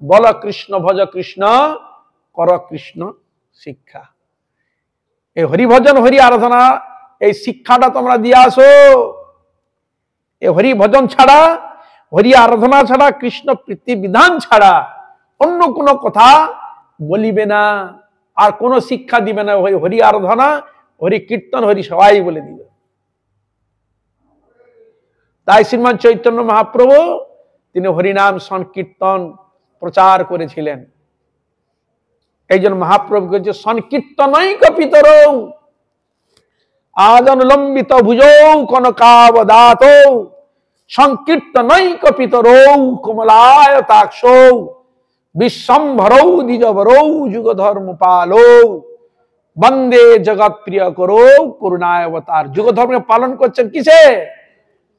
বল কৃষ্ণ ভজ কৃষ্ণ, কর কৃষ্ণ শিক্ষা। এই হরিভজন হরি আরাধনা এই শিক্ষাটা তোমরা দিয়ে আসো। এই হরি ভজন ছাড়া, হরি আরাধনা ছাড়া, কৃষ্ণ প্রীতি বিধান ছাড়া অন্য কোনো কথা বলিবে না, আর কোনো শিক্ষা দিবে না। হরি আরাধনা, হরি কীর্তন, হরি সবাই বলে দিবে। তাই শ্রীমান চৈতন্য মহাপ্রভু তিনি হরিনাম সংকীর্তন প্রচার করেছিলেন। এই জন্য মহাপ্রভু বলছে, সংকীর্তনই কপিতর আদনুলম্বিত ভুজৌ কনকাবদাত, সংকীর্তনই কপিতর কমলায়তাক্ষৌ, বিশ্বম্ভরৌ দ্বিজবরৌ যুগ ধর্ম পালো, বন্দে জগৎ প্রিয় করো করুণায় অবতার। যুগ ধর্মকে পালন করছেন কিসে?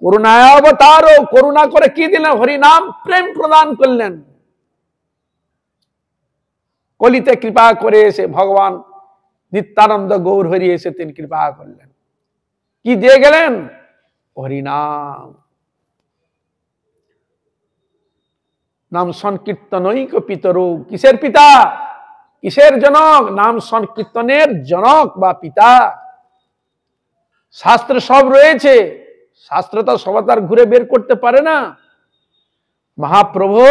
করুণায় অবতার। করুণা করে কি দিলেন? হরিনাম প্রেম প্রদান করলেন। কলিতে কৃপা করে এসে ভগবান নিত্যানন্দ গৌর হরি এসে তিনি কৃপা করলেন। কি দিয়ে গেলেন? হরিনাম। নাম সংকীর্তনই পিতর। কিসের পিতা? কিসের জনক? নাম সংকীর্তনের জনক বা পিতা। শাস্ত্র সব রয়েছে, শাস্ত্র তো সব তার ঘুরে বের করতে পারে না। মহাপ্রভু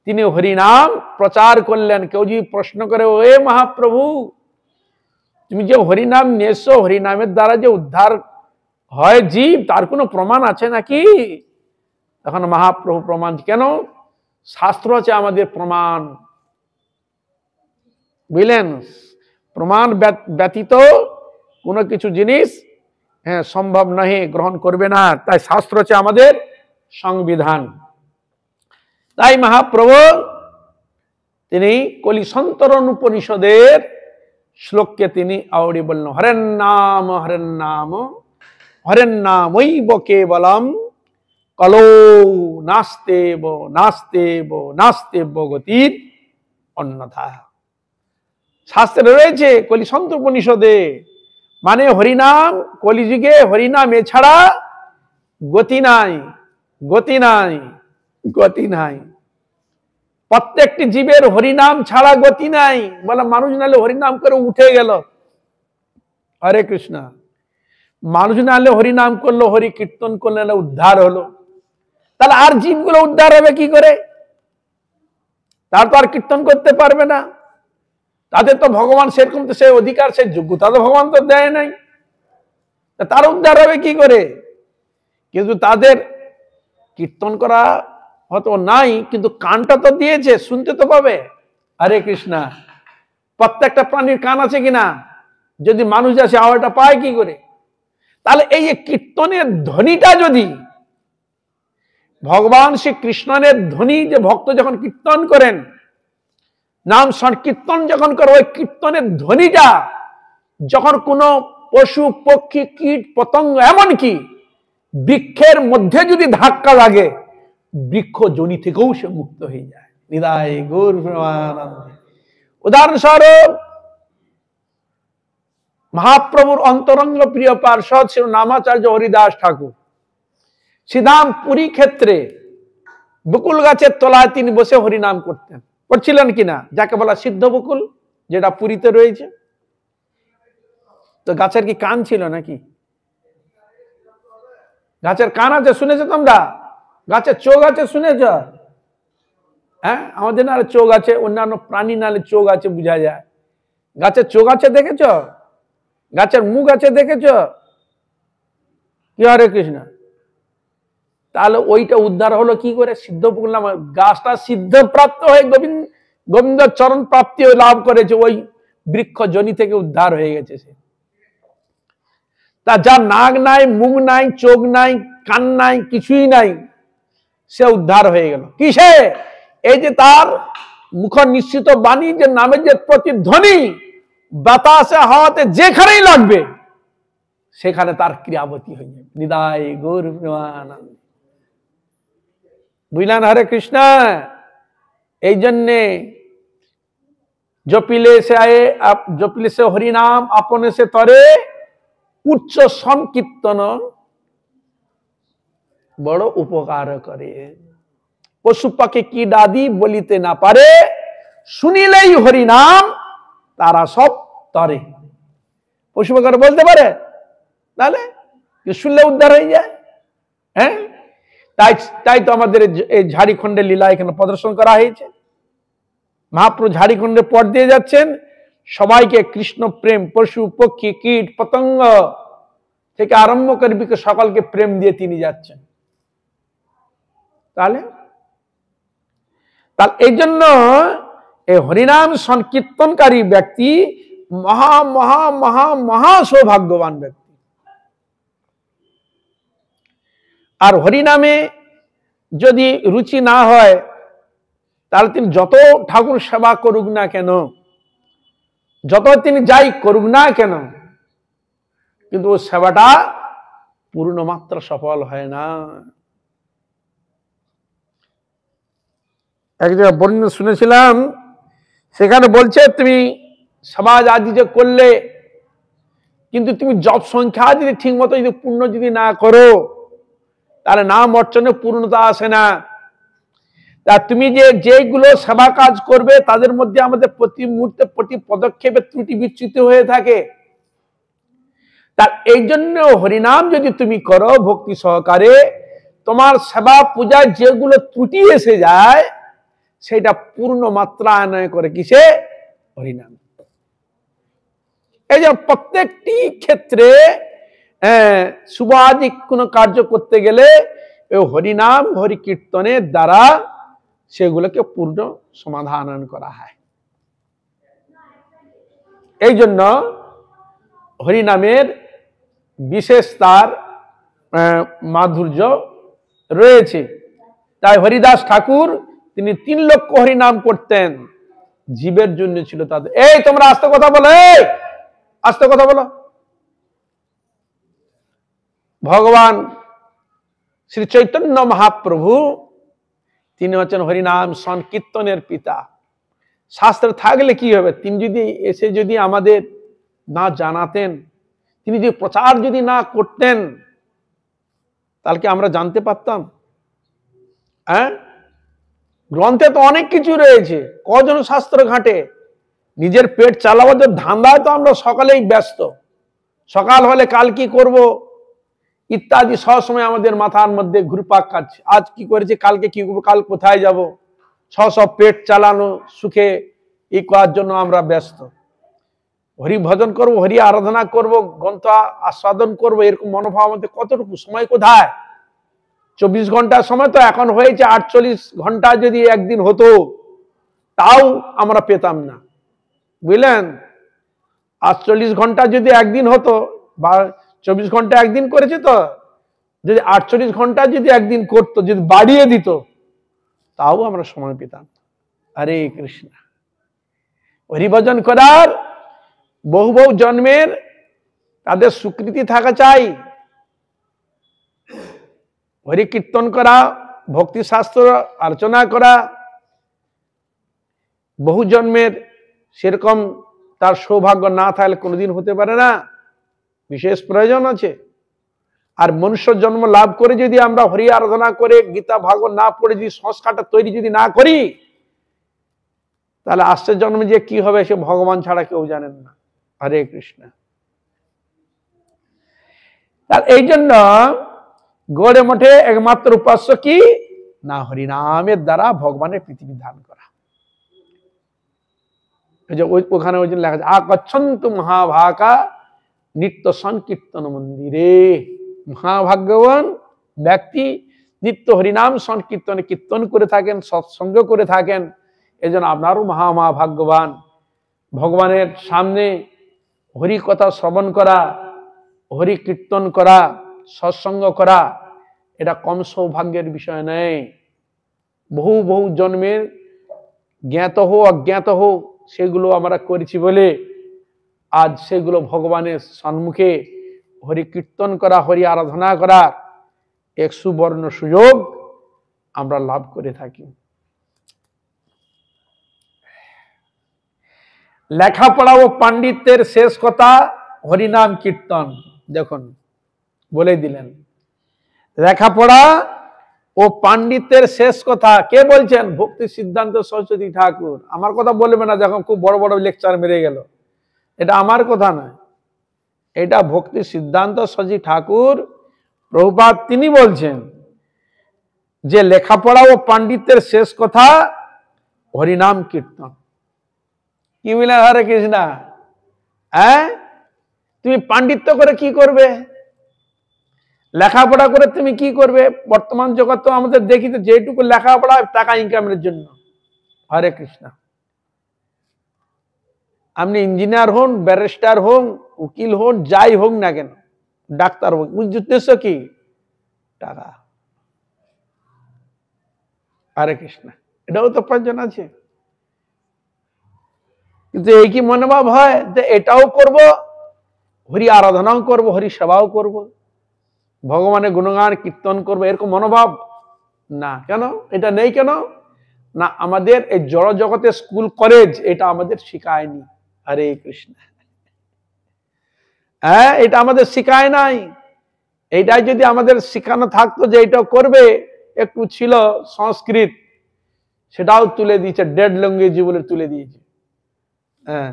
তিনি হরিনাম প্রচার করলেন। কেউ যদি প্রশ্ন করে, ওয়ে মহাপ্রভু তুমি যে হরিনাম নিয়েছো, হরিনামের দ্বারা যে উদ্ধার হয় জীব, তার কোনো প্রমাণ আছে নাকি? তখন মহাপ্রভু প্রমাণ, কেন? শাস্ত্র আছে আমাদের প্রমাণ। বুঝলেন? প্রমাণ ব্যতীত কোনো কিছু জিনিস সম্ভব নহে, গ্রহণ করবে না। তাই শাস্ত্র হচ্ছে আমাদের সংবিধান। তাই মহাপ্রভু তিনি কলি সন্তরণ উপনিষদের শ্লোককে তিনি আউড়ি বললেন, হরেন নাম হরেন নাম হরেন নামৈব কেবলম কলো নাস্তেব নাস্তেব নাস্তেব গতির অন্যথা। শাস্ত্রে রয়েছে কলি সন্ত উপনিষদে, মানে হরিনাম, কলিযুগে হরিনাম এছাড়া গতি নাই, গতি নাই, গতি নাই। প্রত্যেকটি জীবের হরিনাম ছাড়া গতি নাই। বলে মানুষ নালে হরিনাম করে উঠে গেল, হরে কৃষ্ণ। মানুষ নালে হরিনাম করলো, হরি কীর্তন করলে না উদ্ধার হলো, তাহলে আর জীবগুলো উদ্ধার হবে কি করে? তার তো আর কীর্তন করতে পারবে না। তাদের তো ভগবান সেরকম তো সে অধিকার, সে যোগ্যতা তো ভগবান তো দেয় নাই, তার উদ্ধার হবে কি করে? কিন্তু তাদের কীর্তন করা হয়তো নাই, কিন্তু কানটা তো দিয়েছে, শুনতে তো পাবে। হরে কৃষ্ণা। প্রত্যেকটা প্রাণীর কান আছে কিনা? যদি মানুষ আসে আওয়াজটা পায় কি করে? তাহলে এই যে কীর্তনের ধ্বনিটা যদি ভগবান শ্রী কৃষ্ণের ধ্বনি, যে ভক্ত যখন কীর্তন করেন, নাম সংকীর্তন যখন করে, ওই কীর্তনের ধ্বনিটা যখন কোনো পশু পক্ষী কীট পতঙ্গ এমনকি বৃক্ষের মধ্যে যদি ধাক্কা লাগে, বৃক্ষ জনি থেকেও সে মুক্ত হয়ে যায়। নিতাই গৌর প্রেমানন্দ। উদাহরণস্বরূপ মহাপ্রভুর অন্তরঙ্গ প্রিয় পার্ষদ শ্রী নামাচার্য হরিদাস ঠাকুর শ্রীধাম পুরী ক্ষেত্রে বকুল গাছের তলায় তিনি বসে হরিনাম করছিলেন কিনা, যাকে বলা সিদ্ধ বকুল, যেটা পুরীতে রয়েছে। তো গাছের কি কান ছিল নাকি? গাছের কান আছে, শুনেছো তোমরা? গাছের চোখ আছে, শুনেছ? হ্যাঁ, আমাদের নালে চোখ আছে, অন্যান্য প্রাণী নালে চোখ আছে, বোঝা যায়। গাছের চোখ আছে, দেখেছ? গাছের মুখ আছে, দেখেছ? কি হরে কৃষ্ণ। তাহলে ওইটা উদ্ধার হলো কি করে? সিদ্ধ বকুল নাম গাছটা সিদ্ধ প্রাপ্ত হয়ে গোবিন্দ চরণ প্রাপ্তি লাভ করেছে, ওই বৃক্ষ জনি থেকে উদ্ধার হয়ে গেছে সে। তা যার নাক নাই, মুখ নাই, চোখ নাই, কান নাই, কিছুই নাই, সে উদ্ধার হয়ে গেল কিসে? এই যে তার মুখ নিশ্চিত বাণী, যে নামের যে প্রতিধ্বনি বাতাসে হাওয়াতে যেখানেই লাগবে সেখানে তার ক্রিয়াবতী হয়ে যাবে। নিতাই গৌর প্রেমানন্দ। বুঝলেন? হরে কৃষ্ণ। এই জন্যে জপিলে সে হরিনাম আপনে সে তরে, উচ্চ সংকীর্তন বড় উপকার করে। পশু পাখি কি দাদি বলিতে না পারে, শুনিলেই হরিনাম তারা সব তরে। পশু পাখি বলতে পারে? তাহলে শুনলে উদ্ধার হয়ে যায়। হ্যাঁ, তাই তো আমাদের এই ঝাড়িখণ্ডের লীলা এখানে প্রদর্শন করা হয়েছে। মহাপ্রভু ঝাড়িখণ্ডে পথ দিয়ে যাচ্ছেন, সবাইকে কৃষ্ণ প্রেম, পশু পক্ষী কীট পতঙ্গ থেকে আরম্ভ করে সকলকে প্রেম দিয়ে তিনি যাচ্ছেন। তাহলে এই জন্য এই হরিনাম সংকীর্তনকারী ব্যক্তি মহা মহা মহা মহা সৌভাগ্যবান ব্যক্তি। আর হরিনামে যদি রুচি না হয়, তাহলে তিনি যত ঠাকুর সেবা করুক না কেন, যত তিনি যাই করুক না কেন, কিন্তু ওই সেবাটা পূর্ণ মাত্রা সফল হয় না। এক জায়গায় বর্ণনা শুনেছিলাম, সেখানে বলছে তুমি সমাজ আদি যে করলে, কিন্তু তুমি জপ সংখ্যা যদি ঠিক মতো যদি পূর্ণ যদি না করো, তাহলে নাম অর্চনে পূর্ণতা আসে না। তা তুমি যেগুলো সেবা কাজ করবে, তাদের মধ্যে আমাদের প্রতি মুহূর্তে প্রতি পদক্ষেপে ত্রুটি বিচ্যুতি হয়ে থাকে। তার এই জন্য হরিনাম যদি তুমি করো ভক্তি সহকারে, তোমার সেবা পূজায় যেগুলো ত্রুটি এসে যায় সেটা পূর্ণ মাত্রা আনয় করে কিসে? হরিনাম। এই যে প্রত্যেকটি ক্ষেত্রে শুভাধিক কোন কার্য করতে গেলে হরিনাম হরি কীর্তনের দ্বারা সেগুলোকে পূর্ণ সমাধান করা হয়। এই জন্য হরিনামের বিশেষ তার মাধুর্য রয়েছে। তাই হরিদাস ঠাকুর তিনি 3 লক্ষ হরিনাম করতেন, জীবের জন্য ছিল তাদের। এই তোমরা আস্তে কথা বলো, এই আস্তে কথা বলো। ভগবান শ্রী চৈতন্য মহাপ্রভু তিনি হচ্ছেন হরিনাম সংকীর্তনের পিতা। শাস্ত্র থাকলে কি হবে? তিনি যদি এসে যদি আমাদের না জানাতেন, তিনি যদি প্রচার যদি না করতেন, তাহলে কি আমরা জানতে পারতাম? হ্যাঁ, গ্রন্থে তো অনেক কিছু রয়েছে, কজন শাস্ত্র ঘাটে। নিজের পেট চালাবার ধান্দায় তো আমরা সকালেই ব্যস্ত। সকাল হলে কাল কি করব ইত্যাদি সবসময় আমাদের মাথার মধ্যে ঘুরপাক খাচ্ছে। আজ কি করেছে, কালকে কি করবো, কাল কোথায় যাব, সব পেট চালানো সুখে এই করার জন্য আমরা ব্যস্ত। হরি ভজন করব, হরি আরাধনা করব, গ্রন্থ আস্বাদন করব, এরকম মনোভাব আমাদের কতটুকু, সময় কোথায়? 24 ঘন্টার সময় তো এখন হয়েছে 48 ঘন্টা, যদি একদিন হতো তাও আমরা পেতাম না, বুঝলেন? 48 ঘন্টা যদি একদিন হতো, বা 24 ঘন্টা একদিন করেছে, তো যদি 48 ঘন্টা যদি একদিন করতো, যদি বাড়িয়ে দিত, তাও আমরা সময় পেতাম। হরে কৃষ্ণ। হরিভজন করার বহু বহু জন্মের তাদের স্বীকৃতি থাকা চাই। হরি কীর্তন করা, ভক্তি শাস্ত্র আলোচনা করা, বহু জন্মের সেরকম তার সৌভাগ্য না থাকলে কোনোদিন হতে পারে না, বিশেষ প্রয়োজন আছে। আর মনুষ্য জন্ম লাভ করে যদি আমরা হরি আরাধনা করে গীতা ভাগবত না পড়ে যদি সংস্কারটা তৈরি যদি না করি, তাহলে আসছে জন্মে যে কি হবে সে ভগবান ছাড়া কেউ জানেন না। হরে কৃষ্ণ। এই জন্য গড়ে মঠে একমাত্র উপাস্য কি না, হরিনামের দ্বারা ভগবানের পৃথিবী ধান করা। ওখানে ওই জন্য লেখা আছে আকচ্ছন্তু মহাভাগা নিত্য সংকীর্তন মন্দিরে। মহাভাগ্যবান ব্যক্তি নিত্য হরিনাম সংকীর্তনে কীর্তন করে থাকেন, সৎসঙ্গ করে থাকেন। এই জন্য আপনারও মহাভাগ্যবান। ভগবানের সামনে হরি কথা শ্রবণ করা, হরি কীর্তন করা, সৎসঙ্গ করা, এটা কম সৌভাগ্যের বিষয় নেই। বহু বহু জন্মের জ্ঞাত হোক অজ্ঞাত হোক সেগুলো আমরা করেছি বলে আজ সেগুলো ভগবানের সম্মুখে হরি কীর্তন করা, হরি আরাধনা করা এক সুবর্ণ সুযোগ আমরা লাভ করে থাকি। লেখাপড়া ও পাণ্ডিত্যের শেষ কথা হরিনাম কীর্তন। দেখুন বলে দিলেন, লেখাপড়া ও পাণ্ডিত্যের শেষ কথা কে বলছেন? ভক্তি সিদ্ধান্ত সরস্বতী ঠাকুর। আমার কথা বলবে না যখন খুব বড় বড় লেকচার মেরে গেল, এটা আমার কথা নয়, এটা ভক্তি সিদ্ধান্ত সরস্বতী ঠাকুর প্রভুপাদ তিনি বলছেন যে লেখাপড়া ও পাণ্ডিত্যের শেষ কথা হরিনাম কীর্তন। কি মিলেন? হরে কৃষ্ণ। হ্যাঁ, তুমি পাণ্ডিত্য করে কি করবে? লেখাপড়া করে তুমি কি করবে? বর্তমান জগৎ তো আমাদের দেখি তো যেটুকু লেখাপড়া টাকা ইনকামের জন্য। হরে কৃষ্ণ। আপনি ইঞ্জিনিয়ার হন, ব্যারিস্টার হন, উকিল হন, যাই হোক না কেন, ডাক্তার হোক, উদ্দেশ্য কি? টাকা। হরে কৃষ্ণ। এটাও তো প্রয়োজন আছে, কিন্তু এই কি মনোভাব হয় যে এটাও করব, হরি আরাধনাও করব, হরি সেবাও করব, ভগবানের গুণগান কীর্তন করবো, এরকম মনোভাব না। কেন এটা নেই? কেন না, আমাদের এই জড় জগতের স্কুল কলেজ এটা আমাদের শিখায়নি। হরে কৃষ্ণ। হ্যাঁ, এটা আমাদের শিখায় নাই। এইটাই যদি আমাদের শিখানো থাকতো যে এটা করবে, একটু ছিল সংস্কৃত, সেটাও তুলে দিয়েছে, ডেড ল্যাঙ্গুয়েজ বলে তুলে দিয়েছে। হ্যাঁ,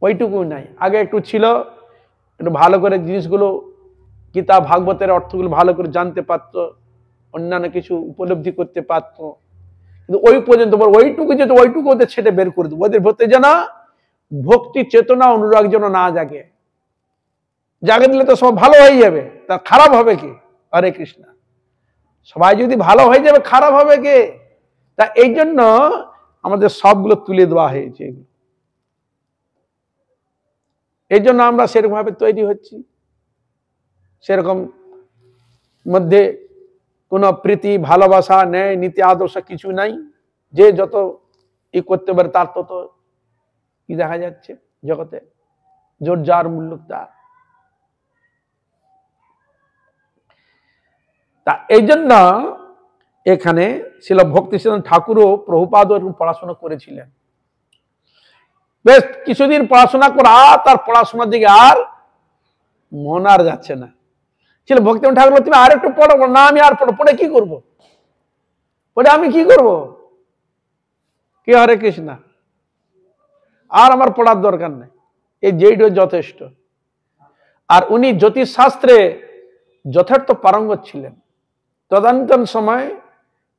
ওইটুকু নাই। আগে একটু ছিল, একটু ভালো করে জিনিসগুলো গীতা ভাগবতের অর্থগুলো ভালো করে জানতে পারতো, অন্যান্য কিছু উপলব্ধি করতে পারতো। কিন্তু ওই পর্যন্ত ওইটুকু যেত, ওইটুকু ওদের ছেটে বের করে দেবো। ওদের ভেতরে যেন ভক্তি চেতনা অনুরাগ যেন না জাগে। জাগে দিলে তো সব ভালো হয়ে যাবে, তা খারাপ হবে কি? হরে কৃষ্ণ। সবাই যদি ভালো হয়ে যাবে, খারাপ হবে কে? তা এই জন্য আমাদের সবগুলো তুলে দেওয়া হয়েছে। এই জন্য আমরা সেরকম ভাবে তৈরি হচ্ছি। সেরকম মধ্যে কোনো প্রীতি ভালোবাসা ন্যায় নীতি আদর্শ কিছু নাই। যে যত ই করতে পারে তার তত কি দেখা যাচ্ছে জগতে, জোর যার মূল্য তার। তা এই জন্য এখানে ছিল ভক্তি সিদ্ধান্ত ঠাকুরও প্রভুপাদ এরকম পড়াশোনা করেছিলেন। বেশ কিছুদিন পড়াশোনা করা, তার পড়াশোনার দিকে আর মন আর যাচ্ছে না। ছিল ভক্তি ঠাকুর, তুমি আর একটু পড়ো না। আমি আর পড়ে কি করব? পড়ে আমি কি করব? কি? হরে কৃষ্ণ। আর আমার পড়ার দরকার নেই, এই যেইটা যথেষ্ট। আর উনি জ্যোতিষ শাস্ত্রে যথার্থ পারঙ্গত ছিলেন। তদানীন্তন সময়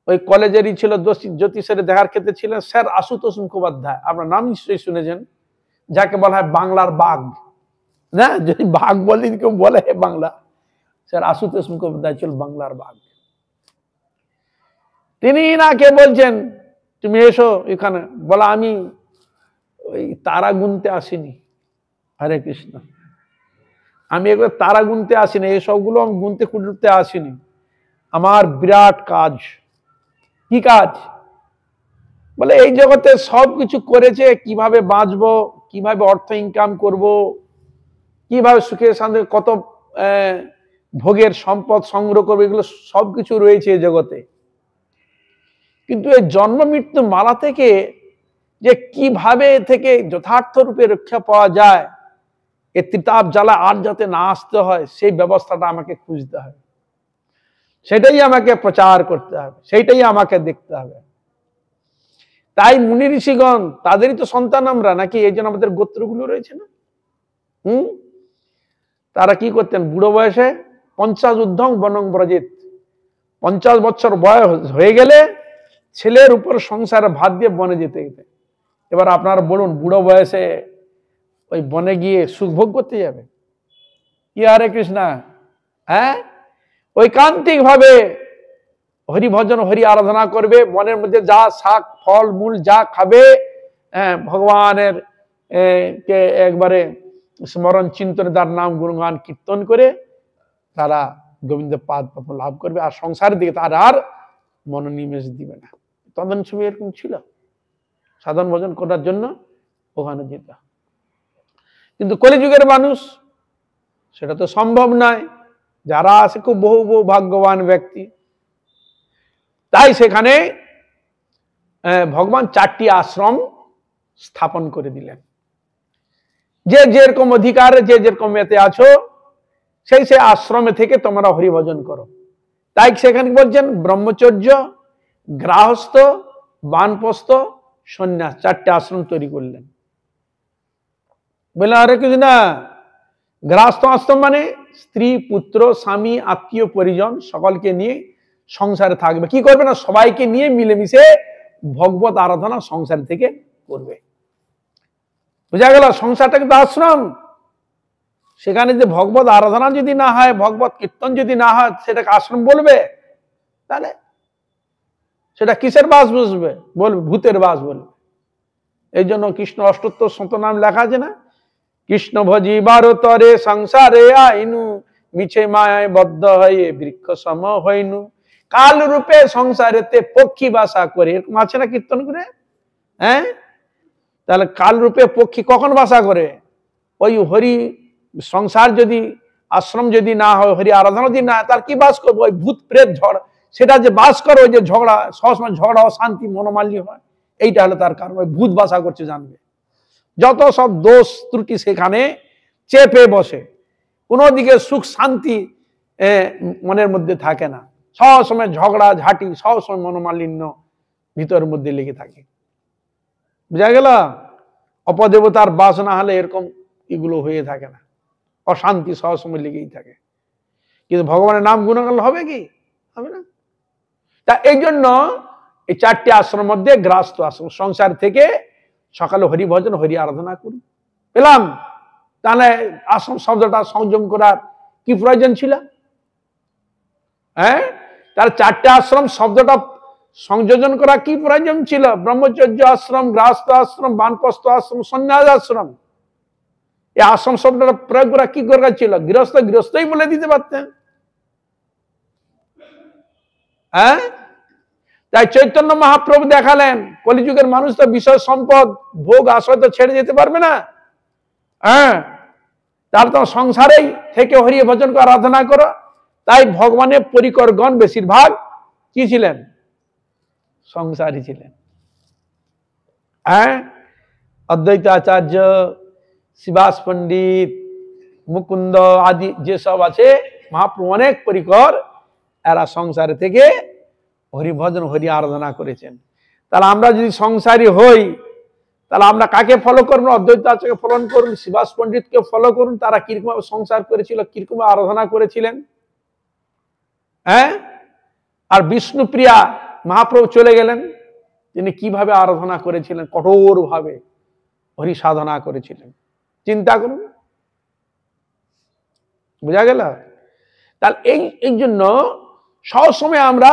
ওই কলেজেরই ছিল জ্যোতিষের দেখার ক্ষেত্রে ছিলেন স্যার আশুতোষ মুখোপাধ্যায়। আপনার নাম নিশ্চয়ই শুনেছেন, যাকে বলা হয় বাংলার বাঘ। না, যদি বাঘ বলি কেউ বলে বাংলা, স্যার আশুতোষ মুখোপাধ্যায় ছিল বাংলার বাঘ। তিনি নাকে বলছেন তুমি এসো এখানে, বলা আমি ওই তারা গুনতে আসিনি। হরে কৃষ্ণ, আমি একবার তারা গুনতে আসিনি, এসবগুলো আমি গুনতে খুঁড়তে আসিনি। আমার বিরাট কাজ। কি কাজ? বলে এই জগতে সবকিছু করেছে, কিভাবে বাঁচবো, কিভাবে অর্থ ইনকাম করব, কিভাবে সুখে শান্তি কত ভোগের সম্পদ সংগ্রহ করবে, এগুলো সবকিছু রয়েছে এই জগতে। কিন্তু এই জন্ম মৃত্যু মালা থেকে যে কিভাবে থেকে যথার্থ রূপে রক্ষা পাওয়া যায়, এ ত্রিতাপ জ্বালা আর যাতে না আসতে হয়, সেই ব্যবস্থাটা আমাকে খুঁজতে হবে, সেটাই আমাকে প্রচার করতে হবে, সেইটাই আমাকে দেখতে হবে। তাই মুনি ঋষিগণ তাদেরই তো সন্তান আমরা নাকি, এই জন্য আমাদের গোত্রগুলো রয়েছে না। তারা কি করতেন? বুড়ো বয়সে 50 ঊর্ধ্বং বনং ব্রজিত, 50 বছর বয়স হয়ে গেলে ছেলের উপর সংসারে ভাত দিয়ে বনে যেতে যেতে। এবার আপনারা বলুন, বুড়ো বয়সে ওই বনে গিয়ে সুখ ভোগ করতে যাবে? কি হরে কৃষ্ণা, হ্যাঁ, ঐকান্তিক ভাবে হরি ভজন হরি আরাধনা করবে, বনের মধ্যে যা শাক ফল মূল যা খাবে, ভগবানের কে একবারে স্মরণ চিন্তনে তার নাম গুণগান কীর্তন করে তারা গোবিন্দ পাদ পদ্ম লাভ করবে, আর সংসারের দিকে তার আর মনোনিবেশ দিবে না। তখন সময় এরকম ছিল, সাধন ভজন করার জন্য ওখানে যেত। কিন্তু কলিযুগের মানুষ সেটা তো সম্ভব নয়, যারা আছে খুব বহু বহু ভাগ্যবান ব্যক্তি। তাই সেখানে ভগবান 4টি আশ্রম স্থাপন করে দিলেন। যে যেরকম অধিকারে যে যেরকম এতে আছো, সেই সেই আশ্রমে থেকে তোমরা হরিভজন করো। তাই সেখানে বলছেন ব্রহ্মচর্য, গৃহস্থ, বানপ্রস্থ, সন্ন্যাস, 4টে আশ্রম তৈরি করলেন। বললেন আরে কিছু না, গৃহস্থ আশ্রম মানে স্ত্রী পুত্র স্বামী আত্মীয় পরিজন সকলকে নিয়ে সংসারে থাকবে। কি করবে না, সবাইকে নিয়ে মিলেমিশে ভগবত আরাধনা সংসার থেকে করবে। বুঝা গেল? সংসারটা কিন্তু আশ্রম। সেখানে যে ভগবত আরাধনা যদি না হয়, ভগবত কীর্তন যদি না হয়, সেটাকে আশ্রম বলবে? তাহলে সেটা কিসের বাস বসবে? বলবে ভূতের বাস বলবে। এই জন্য কৃষ্ণ অষ্টোত্তর শতনাম লেখা আছে না, কৃষ্ণ ভজি বারতরে সংসারে আইনু, মিছে মায়ায় বদ্ধ হয়ে বৃক্ষ সম হইনু, কাল রূপে সংসারেতে পক্ষী বাসা করে। এরকম আছে না কীর্তন করে? হ্যাঁ, তাহলে কাল রূপে পক্ষী কখন বাসা করে? ওই হরি সংসার যদি আশ্রম যদি না হয়, হরি আরাধনা যদি না হয়, তার কি বাস করবো? ওই ভূত প্রেত ঝড়, সেটা যে বাস করে, ওই যে ঝগড়া, সবসময় ঝগড়া অশান্তি মনোমালিন্য হয়, এইটা হলো তার কারণ। ওই ভূত বাসা করছে, জানবে। যত সব দোষ ত্রুটি সেখানে চেপে বসে, কোনো দিকে সুখ শান্তি মনের মধ্যে থাকে না, সবসময় ঝগড়া ঝাঁটি, সবসময় মনোমালিন্য ভিতরের মধ্যে লেগে থাকে। বুঝা গেল? অপদেবতার বাস না হলে এরকম এগুলো হয়ে থাকে না, অশান্তি সবসময় লেগেই থাকে। কিন্তু ভগবানের নাম গুণগান হবে কি? হবে না। তা এই জন্য এই 4টি আশ্রমের মধ্যে গৃহস্থ আশ্রম, সংসার থেকে সকালে হরি ভজন হরি আরাধনা করি পেলাম। তাহলে আশ্রম শব্দটা সংযম করার কি প্রয়োজন ছিল? হ্যাঁ, তার 4টে আশ্রম শব্দটা সংযোজন করা কি প্রয়োজন ছিল? ব্রহ্মচর্য আশ্রম, গৃহস্থ আশ্রম, বানপ্রস্থ আশ্রম, সন্ন্যাস আশ্রম। এই আশ্রম শব্দটা প্রয়োগ করা কি দরকার ছিল? গৃহস্থ গৃহস্থই বলে দিতে পারতেন। হ্যাঁ, তাই চৈতন্য মহাপ্রভু দেখালেন, কলিযুগের মানুষ তো বিষয় সম্পদ ভোগ আশ্রয় তো ছেড়ে যেতে পারবে না। হ্যাঁ, তার তো সংসারেই থেকে হরি ভজন করে আরাধনা করো। তাই ভগবানের পরিকরগণ বেশিরভাগ কি ছিলেন? সংসারী ছিলেন। হ্যাঁ, অদ্বৈত আচার্য, শিবাস পণ্ডিত, মুকুন্দ আদি যেসব আছে মহাপ্রভু অনেক পরিকর, এরা সংসারে থেকে হরিভজন হরি আরাধনা করেছেন। তাহলে আমরা যদি সংসারী হই, তাহলে আমরা কাকে ফলো করবো? অদ্বৈত আচার্যকে ফলো করুন, শিবাস পণ্ডিতকে ফলো করুন। তারা কিরকম সংসার করেছিল, কিরকম আরাধনা করেছিলেন। হ্যাঁ, আর বিষ্ণুপ্রিয়া মহাপ্রভু চলে গেলেন, তিনি কিভাবে আরাধনা করেছিলেন, কঠোর ভাবে হরি সাধনা করেছিলেন। চিন্তা করুন। বুঝা গেল? তাহলে এই জন্য সবসময় আমরা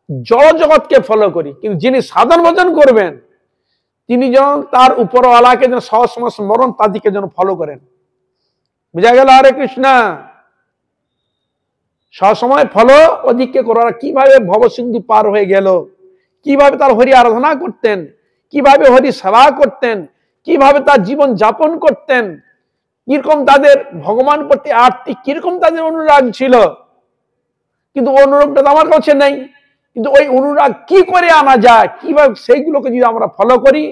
জড় জগৎকে ফলো করি, কিন্তু যিনি সাধন ভজন করবেন তিনি যেন তার উপরওয়ালাকে যেন সবসময় স্মরণ, তাদেরকে যেন ফলো করেন। বুঝা গেল? হরে কৃষ্ণ। সবসময় ফলো ওদিককে করার। কিভাবে ভবসিন্ধু পার হয়ে গেল, কিভাবে তার হরি আরাধনা করতেন, কিভাবে হরি সেবা করতেন, কিভাবে তার জীবন যাপন করতেন, কিরকম তাদের ভগবান প্রতি আর্তি, কিরকম তাদের অনুরাগ ছিল। কিন্তু অনুরাগটা তো আমার কাছে নেই। কিন্তু ওই অনুরাগ কি করে আনা যায়, কিভাবে সেইগুলোকে যদি আমরা ফলো করি,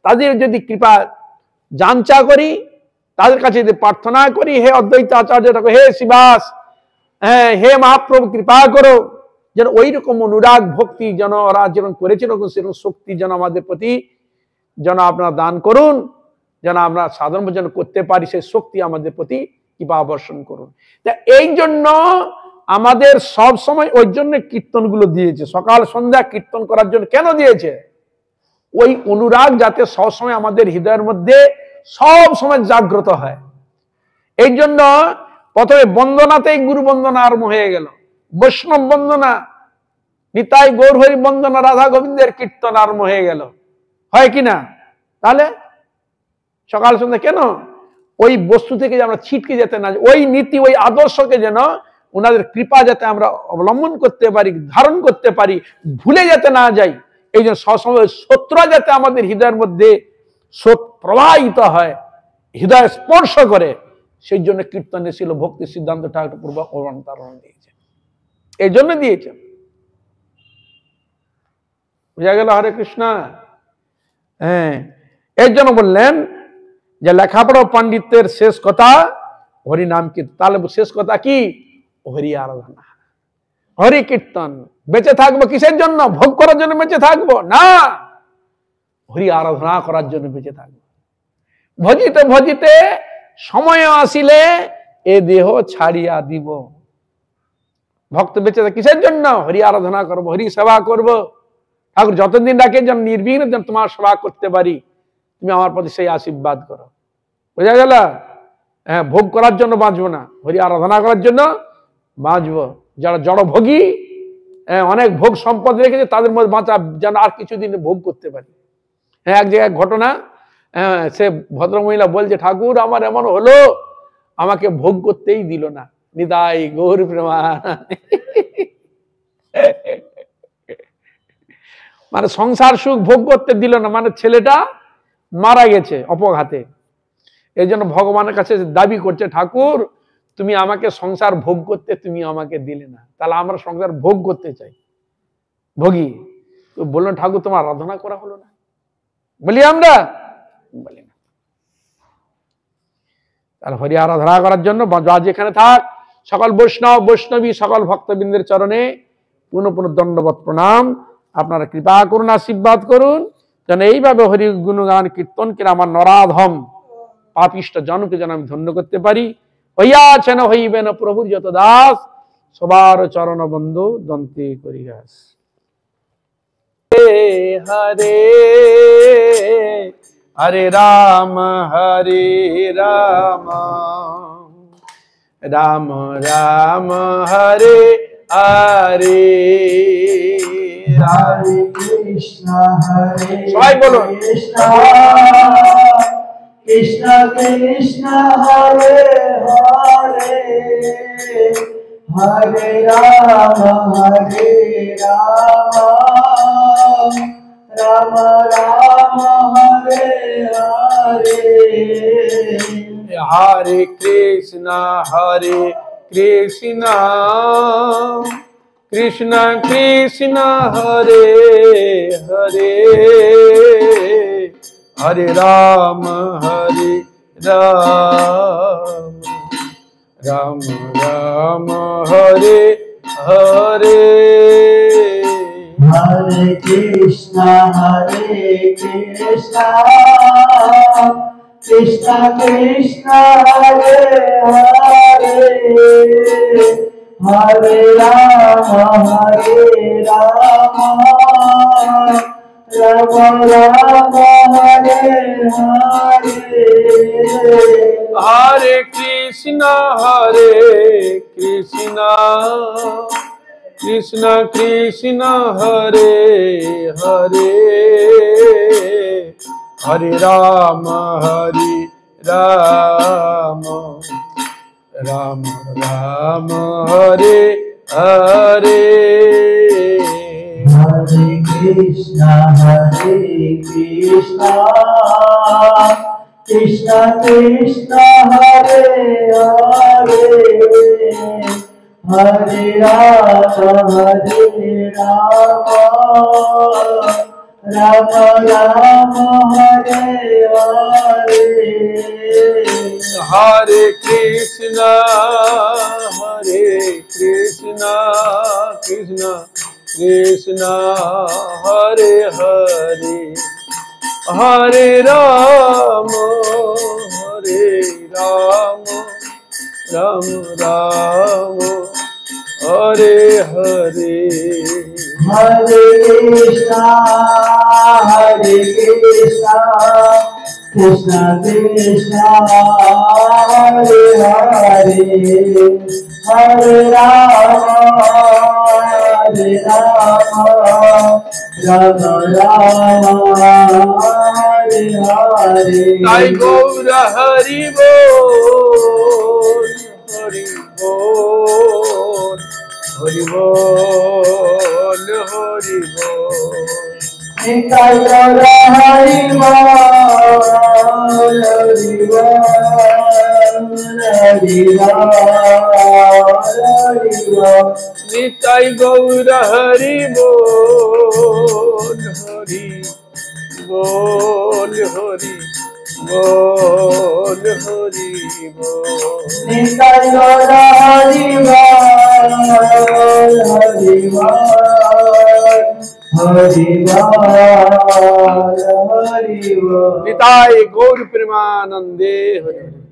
তাদের যদি কৃপা যাঞ্চা করি, তাদের কাছে যদি প্রার্থনা করি, হে অদ্বৈত আচার্য ঠাকুর, হে শিবাস, হ্যাঁ হে মহাপ্রভু কৃপা করো, যেন ওই রকম অনুরাগ ভক্তি যেন ওরা যেরকম করেছিল সেরকম শক্তি যেন আমাদের প্রতি যেন আপনারা দান করুন, যেন আমরা সাধন ভজন করতে পারি, সেই শক্তি আমাদের প্রতি কৃপা বর্ষণ করুন। তা এই জন্য আমাদের সব সময় ওই জন্য কীর্তনগুলো দিয়েছে, সকাল সন্ধ্যা কীর্তন করার জন্য। কেন দিয়েছে? ওই অনুরাগ যাতে সবসময় আমাদের হৃদয়ের মধ্যে সব সময় জাগ্রত হয়। এই জন্য প্রথমে বন্দনাতেই গুরু বন্দনা আরম্ভ হয়ে গেল, বৈষ্ণব বন্দনা, নিতাই গৌর হরি বন্দনা, রাধা গোবিন্দের কীর্তন আরম্ভ হয়ে গেল, হয় কিনা? তাহলে সকাল সন্ধ্যা কেন? ওই বস্তু থেকে আমরা ছিটকে যেতে না, ওই নীতি ওই আদর্শকে যেন ওনাদের কৃপা যাতে আমরা অবলম্বন করতে পারি, ধারণ করতে পারি, ভুলে যেতে না যাই। এই জন্য সবসময় সত্য যাতে আমাদের হৃদয়ের মধ্যে প্রবাহিত হয়, হৃদয় স্পর্শ করে, সেই জন্য কীর্তনে ছিল ভক্তি সিদ্ধান্ত ঠাকুর পূর্বক অবতারণ দিয়েছে, এই জন্য দিয়েছে। বুঝা গেল? হরে কৃষ্ণ। হ্যাঁ, এর জন্য বললেন যে লেখাপড়া পণ্ডিতের শেষ কথা হরি নাম কীর্তন। তাহলে শেষ কথা কি? হরি আরাধনা, হরি কীর্তন। বেঁচে থাকবো কিসের জন্য? ভোগ করার জন্য বেঁচে থাকবো না, হরি আরাধনা করার জন্য বেঁচে থাকবো। ভজিতে ভজিতে সময় আসিলে এ দেহ ছাড়িয়া দিব। ভক্ত বেঁচে থাকে কিসের জন্য? হরি আরাধনা করবো, হরি সেবা করবো। ঠাকুর যতদিন ডাকে যেন নির্বিঘ্নে যেন তোমার সেবা করতে পারি, তুমি আমার প্রতি সেই আশীর্বাদ করো। বোঝা গেল? হ্যাঁ, ভোগ করার জন্য বাঁচবো না, হরি আরাধনা করার জন্য বাঁচবো। যারা জড়ভোগী, অনেক ভোগ সম্পদ রেখেছে, তাদের মধ্যে বাঁচা যেন আর কিছুদিন ভোগ করতে পারি। হ্যাঁ, এক জায়গায় ঘটনা, সে ভদ্রমহিলা বলছে, ঠাকুর আমার এমন হলো, আমাকে ভোগ করতেই দিল না, নিতাই গৌর প্রেমানন্দে। মানে সংসার সুখ ভোগ করতে দিল না, মানে ছেলেটা মারা গেছে অপঘাতে। এই জন্য ভগবানের কাছে দাবি করছে, ঠাকুর তুমি আমাকে সংসার ভোগ করতে তুমি আমাকে দিলে না, তাহলে আমরা সংসার ভোগ করতে চাই, ভোগী। তো বললেন, ঠাকুর তোমার আরাধনা করা হলো না। বলি আমরা, বলি না। তাহলে হরি আরাধনা করার জন্য যেখানে থাক, সকল বৈষ্ণব বৈষ্ণবী সকল ভক্তবৃন্দের চরণে পুনঃ পুনঃ দণ্ডবত প্রণাম। আপনারা কৃপা করুন, আশীর্বাদ করুন, যেন এইভাবে হরি গুণগান কীর্তন করে আমার নরাধম পাপিষ্ট জনকে যেন আমি ধন্য করতে পারি। হইয়াছেন হইবেন প্রভুর যত দাস, সবার চরণ বন্ধু দন্তে করিয়াস। হরে হরে রাম রাম রাম হরে হরে, হরে কৃষ্ণ সবাই বলুন, কৃষ্ণ কৃষ্ণ হরে হরে, হরে রাম রাম রাম হরে হরে, হরে কৃষ্ণ কৃষ্ণ কৃষ্ণ হরে হরে, হরে রাম রাম রাম হরে হরে, হরে কৃষ্ণ কৃষ্ণ কৃষ্ণ হরে হরে, হরে রাম রাম রাম হরে হরে, হরে Krishna Krishna Krishna Krishna Hare Hare Hare Ram Ram Ram Hare Hare Hare Krishna, Krishna Krishna, Hare Hare, Hare Rama, Rama Rama, Hare Hare. Hare Krishna Krishna Krishna Hare Hare Hare Rama Ram Ram Hare Hare Hare Krishna, Krishna Krishna, Hare Hare, Hare Rama, Rama Rama, Hare Hare. Sai Gaura Hari Bol, Hari Bol, Hari Bol, Hari Bol. Nitai Gaura Hari Bol, Hari Bol, Hari Bol, Hari Bol. Nitai Gaura Hari Bol, Hari Bol, Hari Bol, Hari Bol. Nitai Gaura Hari Bol, Hari Bol, Hari Bol, Hari Bol. Nitai Gaur Premanande Hari.